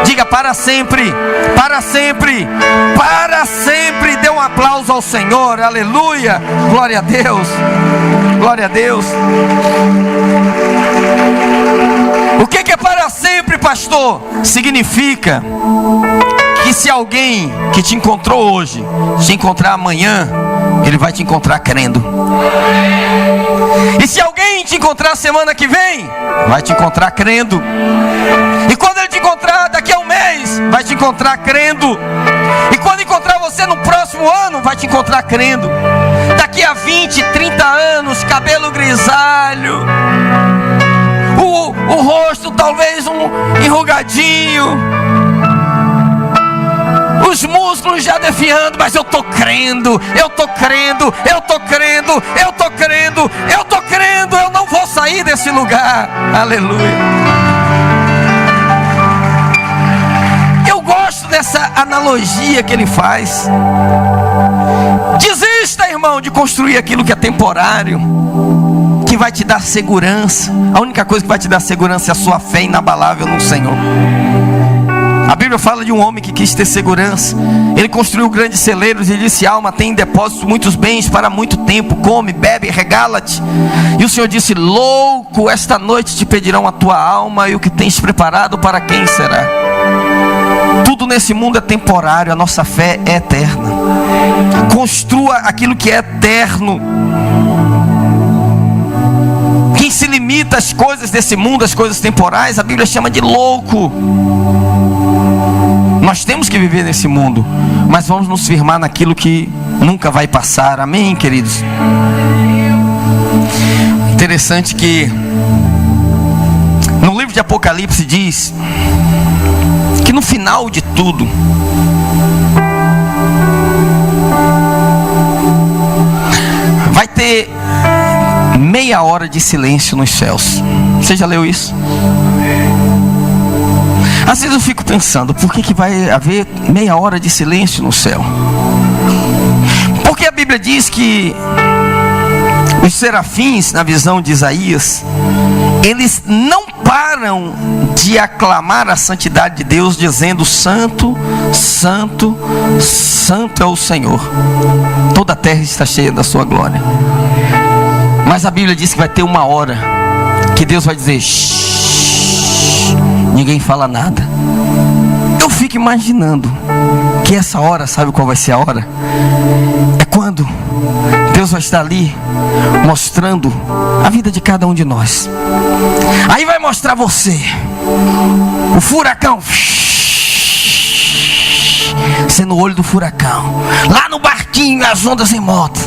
Diga: para sempre, para sempre, para sempre. Dê um aplauso ao Senhor, aleluia, glória a Deus, glória a Deus. O que é para sempre, pastor? Significa que se alguém que te encontrou hoje te encontrar amanhã, ele vai te encontrar crendo. E se alguém te encontrar semana que vem, vai te encontrar crendo. E quando ele te encontrar daqui a um mês, vai te encontrar crendo. E quando encontrar você no próximo ano, vai te encontrar crendo. Daqui a 20, 30 anos, cabelo grisalho, o rosto talvez enrugadinho, os músculos já definhando, mas eu tô crendo, eu tô crendo, eu tô crendo, eu tô crendo, eu tô crendo, eu não vou sair desse lugar, aleluia. Eu gosto dessa analogia que ele faz. Desista, irmão, de construir aquilo que é temporário, que vai te dar segurança. A única coisa que vai te dar segurança é a sua fé inabalável no Senhor. A Bíblia fala de um homem que quis ter segurança. Ele construiu grandes celeiros e disse: alma, tem em depósito muitos bens para muito tempo, come, bebe, regala-te. E o Senhor disse: louco, esta noite te pedirão a tua alma, e o que tens preparado para quem será? Tudo nesse mundo é temporário, a nossa fé é eterna. Construa aquilo que é eterno. Quem se limita às coisas desse mundo, às coisas temporais, a Bíblia chama de louco. Nós temos que viver nesse mundo, mas vamos nos firmar naquilo que nunca vai passar. Amém, queridos? Interessante que no livro de Apocalipse diz que no final de tudo, vai ter meia hora de silêncio nos céus. Você já leu isso? Às vezes eu fico pensando, por que vai haver meia hora de silêncio no céu? Porque a Bíblia diz que os serafins, na visão de Isaías, eles não param de aclamar a santidade de Deus, dizendo: santo, santo, santo é o Senhor, toda a terra está cheia da sua glória. Mas a Bíblia diz que vai ter uma hora que Deus vai dizer: shh, ninguém fala nada. Eu fico imaginando que essa hora, sabe qual vai ser a hora? É quando Deus vai estar ali mostrando a vida de cada um de nós. Aí vai mostrar você, o furacão, você no olho do furacão, lá no barquinho, as ondas em moto,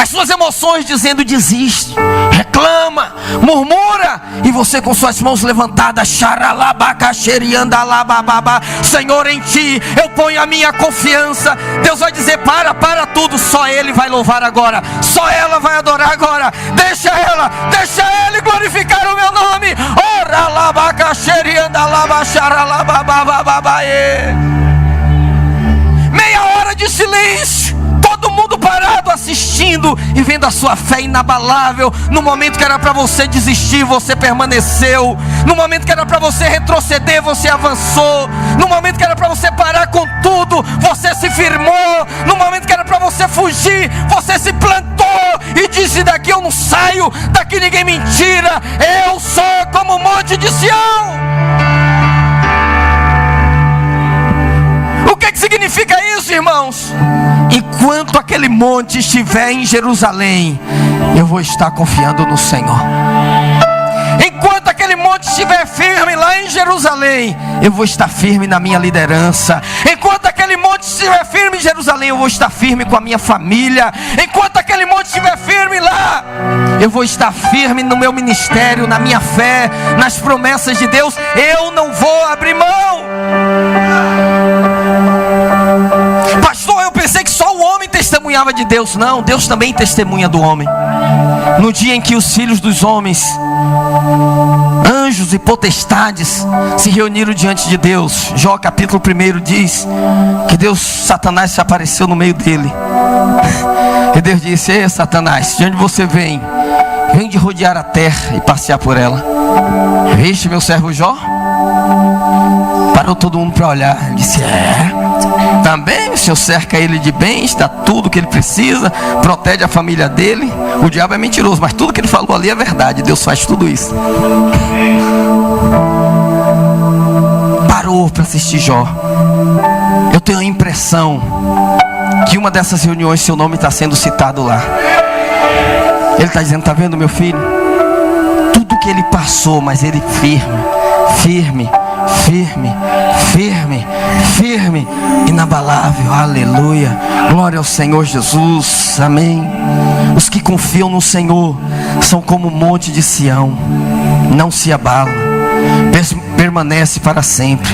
as suas emoções dizendo: desiste, reclama, murmura, e você com suas mãos levantadas, xaralabacaxeriandalabababa, Senhor, em ti eu ponho a minha confiança. Deus vai dizer: para tudo, só Ele vai louvar agora, só ela vai adorar agora, deixa ele glorificar o meu nome. Meia hora de silêncio, todo mundo parado assistindo e vendo a sua fé inabalável. No momento que era para você desistir, você permaneceu. No momento que era para você retroceder, você avançou. No momento que era para você parar com tudo, você se firmou. No momento que era para você fugir, você se plantou e disse: daqui eu não saio, daqui ninguém me tira, eu sou como o monte de Sião. O que significa isso, irmãos? Enquanto aquele monte estiver em Jerusalém, eu vou estar confiando no Senhor. Enquanto aquele monte estiver firme lá em Jerusalém, eu vou estar firme na minha liderança. Enquanto aquele monte estiver firme em Jerusalém, eu vou estar firme com a minha família. Enquanto aquele monte estiver firme lá, eu vou estar firme no meu ministério, na minha fé, nas promessas de Deus. Eu não vou abrir mão. Pastor, eu pensei que só o homem testemunha. testemunhava de Deus, não, Deus também testemunha do homem. No dia em que os filhos dos homens, anjos e potestades, se reuniram diante de Deus, Jó capítulo 1 diz que Satanás se apareceu no meio dele. E Deus disse: ei, Satanás, de onde você vem? Vem de rodear a terra e passear por ela. Viste meu servo Jó? Parou todo mundo para olhar. Ele disse: também o Senhor cerca ele de bens, dá tudo que ele precisa, protege a família dele. O diabo é mentiroso, mas tudo que ele falou ali é verdade. Deus faz tudo isso. Parou para assistir Jó. Eu tenho a impressão que uma dessas reuniões seu nome está sendo citado lá. Ele está dizendo: está vendo meu filho? Tudo que ele passou, mas ele firme, inabalável. Aleluia, glória ao Senhor Jesus, amém. Os que confiam no Senhor são como o monte de Sião, não se abalam, permanece para sempre.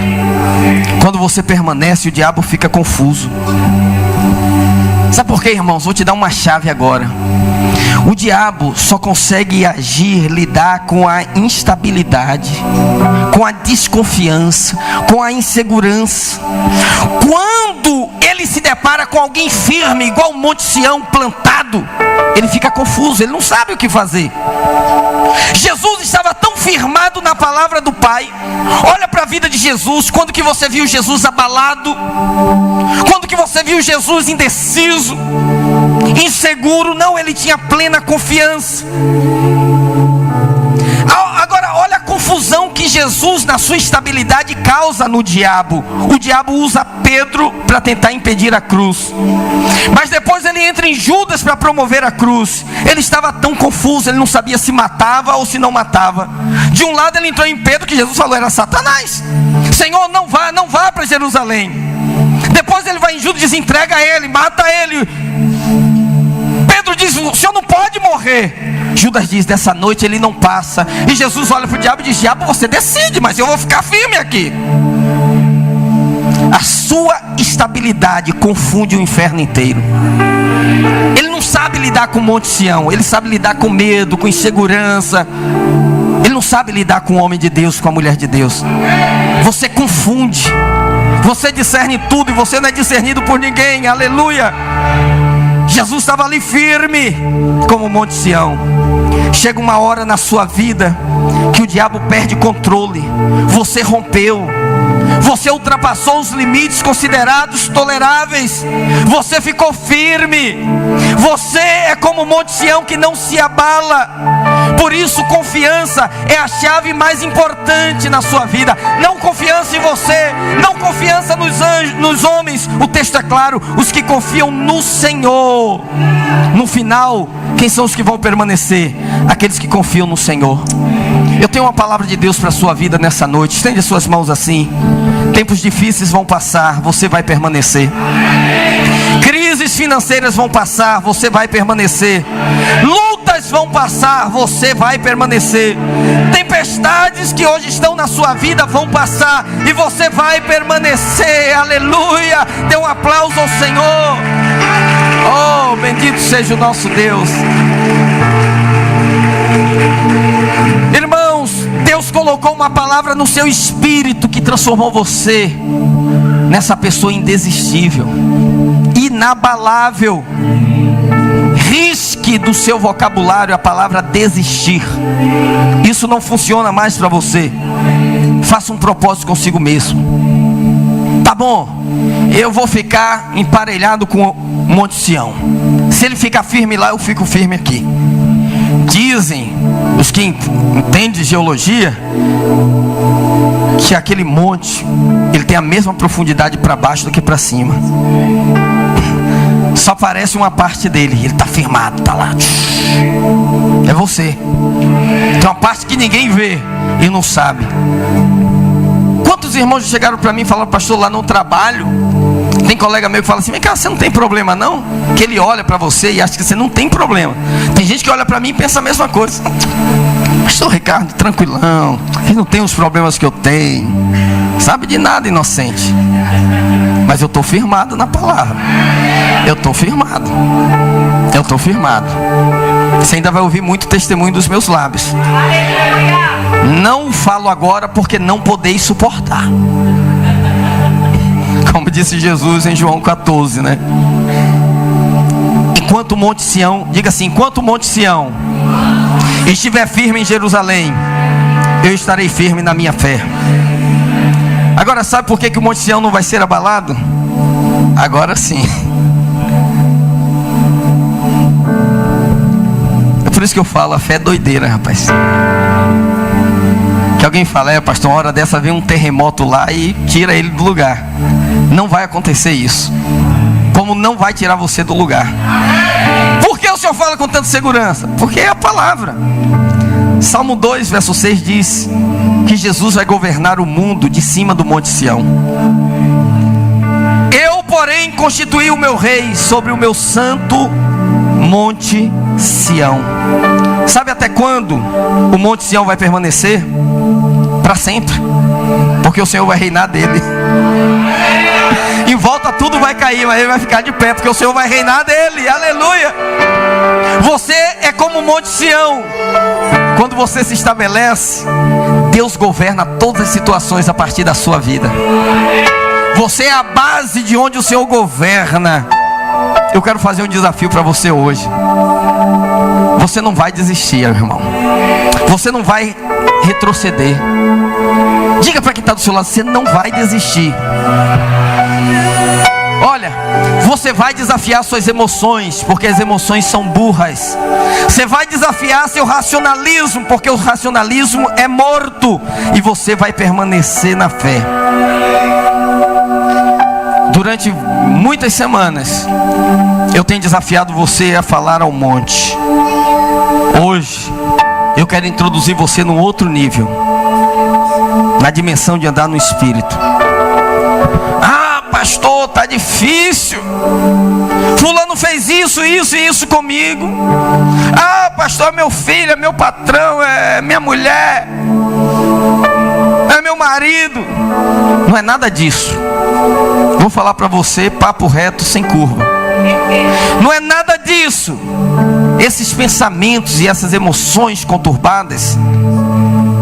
Quando você permanece, o diabo fica confuso. Sabe por quê, irmãos? Vou te dar uma chave agora. O diabo só consegue agir, lidar com a instabilidade, com a desconfiança, com a insegurança, quando ele se depara com alguém firme, igual o Monte Sião plantado. Ele fica confuso, ele não sabe o que fazer. Jesus estava tão firmado na palavra do Pai. Olha para a vida de Jesus. Quando que você viu Jesus abalado? Quando que você viu Jesus indeciso, inseguro? Não, ele tinha plena confiança. Agora olha a confusão que Jesus, na sua estabilidade, causa no diabo. O diabo usa Pedro para tentar impedir a cruz, mas depois ele entra em Judas para promover a cruz. Ele estava tão confuso, ele não sabia se matava ou se não matava. De um lado ele entrou em Pedro, que Jesus falou era Satanás: Senhor, não vá para Jerusalém. Depois ele vai em Judas e diz: entrega ele, mata ele. Pedro diz: o senhor não pode morrer. Judas diz: dessa noite ele não passa. E Jesus olha para o diabo e diz: diabo, você decide, mas eu vou ficar firme aqui. A sua estabilidade confunde o inferno inteiro. Ele não sabe lidar com o Monte Sião, ele sabe lidar com medo, com insegurança. Ele não sabe lidar com o homem de Deus, com a mulher de Deus. Você confunde, você discerne tudo e você não é discernido por ninguém. Aleluia. Jesus estava ali firme como o Monte Sião. Chega uma hora na sua vida que o diabo perde controle. Você rompeu, você ultrapassou os limites considerados toleráveis. Você ficou firme. Você é como o Monte Sião que não se abala. Por isso confiança é a chave mais importante na sua vida. Não confiança em você, não confiança nos anjos, nos homens. O texto é claro: os que confiam no Senhor. No final, quem são os que vão permanecer? Aqueles que confiam no Senhor. Eu tenho uma palavra de Deus para a sua vida nessa noite. Estende as suas mãos assim. Tempos difíceis vão passar, você vai permanecer. Crises financeiras vão passar, você vai permanecer. Lutas vão passar, você vai permanecer. Tempestades que hoje estão na sua vida vão passar e você vai permanecer. Aleluia. Dê um aplauso ao Senhor. Oh, bendito seja o nosso Deus. Irmãos, Deus colocou uma palavra no seu espírito que transformou você nessa pessoa indesistível, inabalável. Risque do seu vocabulário a palavra desistir. Isso não funciona mais para você. Faça um propósito consigo mesmo. Tá bom, eu vou ficar emparelhado com o Monte Sião. Se ele ficar firme lá, eu fico firme aqui. Dizem os que entendem de geologia que aquele monte, ele tem a mesma profundidade para baixo do que para cima. Só aparece uma parte dele, ele está firmado, está lá. É você. Tem uma parte que ninguém vê e não sabe. Quantos irmãos chegaram para mim e falaram: pastor, lá no trabalho tem colega meu que fala assim: vem cá, você não tem problema não? Que ele olha para você e acha que você não tem problema. Tem gente que olha para mim e pensa a mesma coisa. Pastor Ricardo, tranquilão, ele não tem os problemas que eu tenho. Sabe de nada, inocente. Mas eu estou firmado na palavra. Eu estou firmado. Você ainda vai ouvir muito testemunho dos meus lábios. Não falo agora porque não podeis suportar. Como disse Jesus em João 14, né? Enquanto o Monte Sião, diga assim, enquanto o Monte Sião estiver firme em Jerusalém, eu estarei firme na minha fé. Agora sabe por que o Monte Sião não vai ser abalado? Agora sim. É por isso que eu falo, a fé é doideira, rapaz. Que alguém fala, pastor, uma hora dessa vem um terremoto lá e tira ele do lugar. Não vai acontecer isso. Como não vai tirar você do lugar. Por que o Senhor fala com tanta segurança? Porque é a palavra. Salmo 2, verso 6 diz que Jesus vai governar o mundo de cima do Monte Sião. Eu, porém, constituí o meu rei sobre o meu santo Monte Sião. Sabe até quando o Monte Sião vai permanecer? Para sempre. Porque o Senhor vai reinar dele. Em volta tudo vai cair, mas ele vai ficar de pé, porque o Senhor vai reinar dele. Aleluia. Você é como o Monte Sião. Quando você se estabelece, Deus governa todas as situações a partir da sua vida. Você é a base de onde o Senhor governa. Eu quero fazer um desafio para você hoje. Você não vai desistir, meu irmão. Você não vai retroceder. Diga para quem está do seu lado, você não vai desistir. Olha, você vai desafiar suas emoções, porque as emoções são burras. Você vai desafiar seu racionalismo, porque o racionalismo é morto. E você vai permanecer na fé. Durante muitas semanas, eu tenho desafiado você a falar ao monte. Hoje, eu quero introduzir você num outro nível. Na dimensão de andar no Espírito. Pastor, tá difícil. Fulano fez isso e isso comigo. Pastor, meu filho, é meu patrão, é minha mulher, é meu marido. Não é nada disso. Vou falar para você, papo reto, sem curva. Não é nada disso. Esses pensamentos e essas emoções conturbadas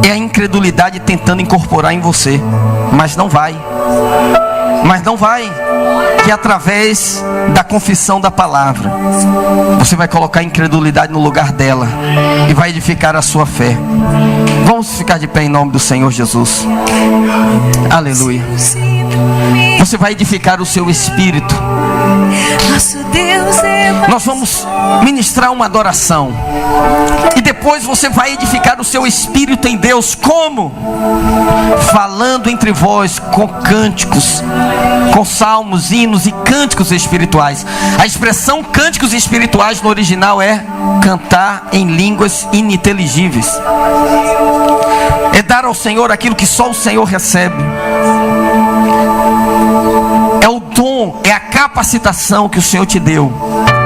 é a incredulidade tentando incorporar em você. Mas não vai. Que através da confissão da palavra, você vai colocar a incredulidade no lugar dela e vai edificar a sua fé. Vamos ficar de pé em nome do Senhor Jesus. Aleluia. Você vai edificar o seu espírito. Nós vamos ministrar uma adoração. E depois você vai edificar o seu espírito em Deus. Como? Falando entre vós com cânticos, com salmos, hinos e cânticos espirituais. A expressão cânticos espirituais no original é cantar em línguas ininteligíveis. É dar ao Senhor aquilo que só o Senhor recebe. É o dom, é a capacitação que o Senhor te deu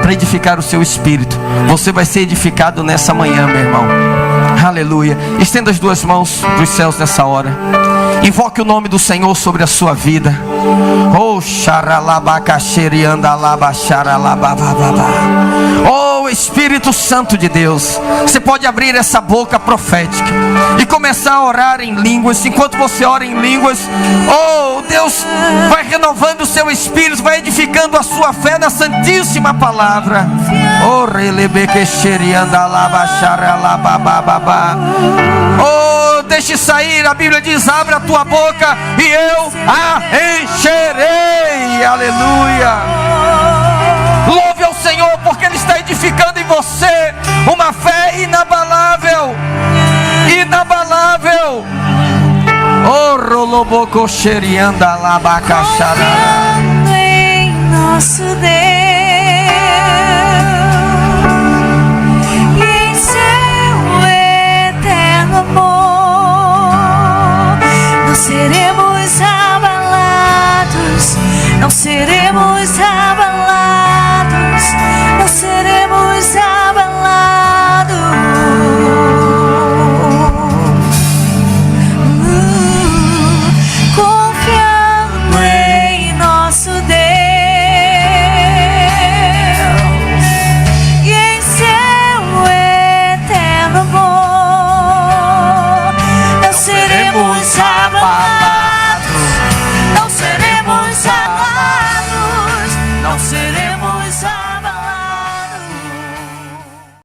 para edificar o seu espírito. Você vai ser edificado nessa manhã, meu irmão. Aleluia. Estenda as duas mãos para os céus nessa hora. Invoque o nome do Senhor sobre a sua vida. Oh, oh, Espírito Santo de Deus, você pode abrir essa boca profética e começar a orar em línguas. Enquanto você ora em línguas, oh, Deus vai renovando o seu espírito, vai edificando a sua fé na santíssima palavra. Oh, oh, deixe sair, a Bíblia diz, abre a tua boca e eu a encherei. Aleluia. Louve ao Senhor, porque Ele está edificando em você uma fé inabalável. Inabalável. Oh, roloboco xerianda labacachara. Em nosso Deus.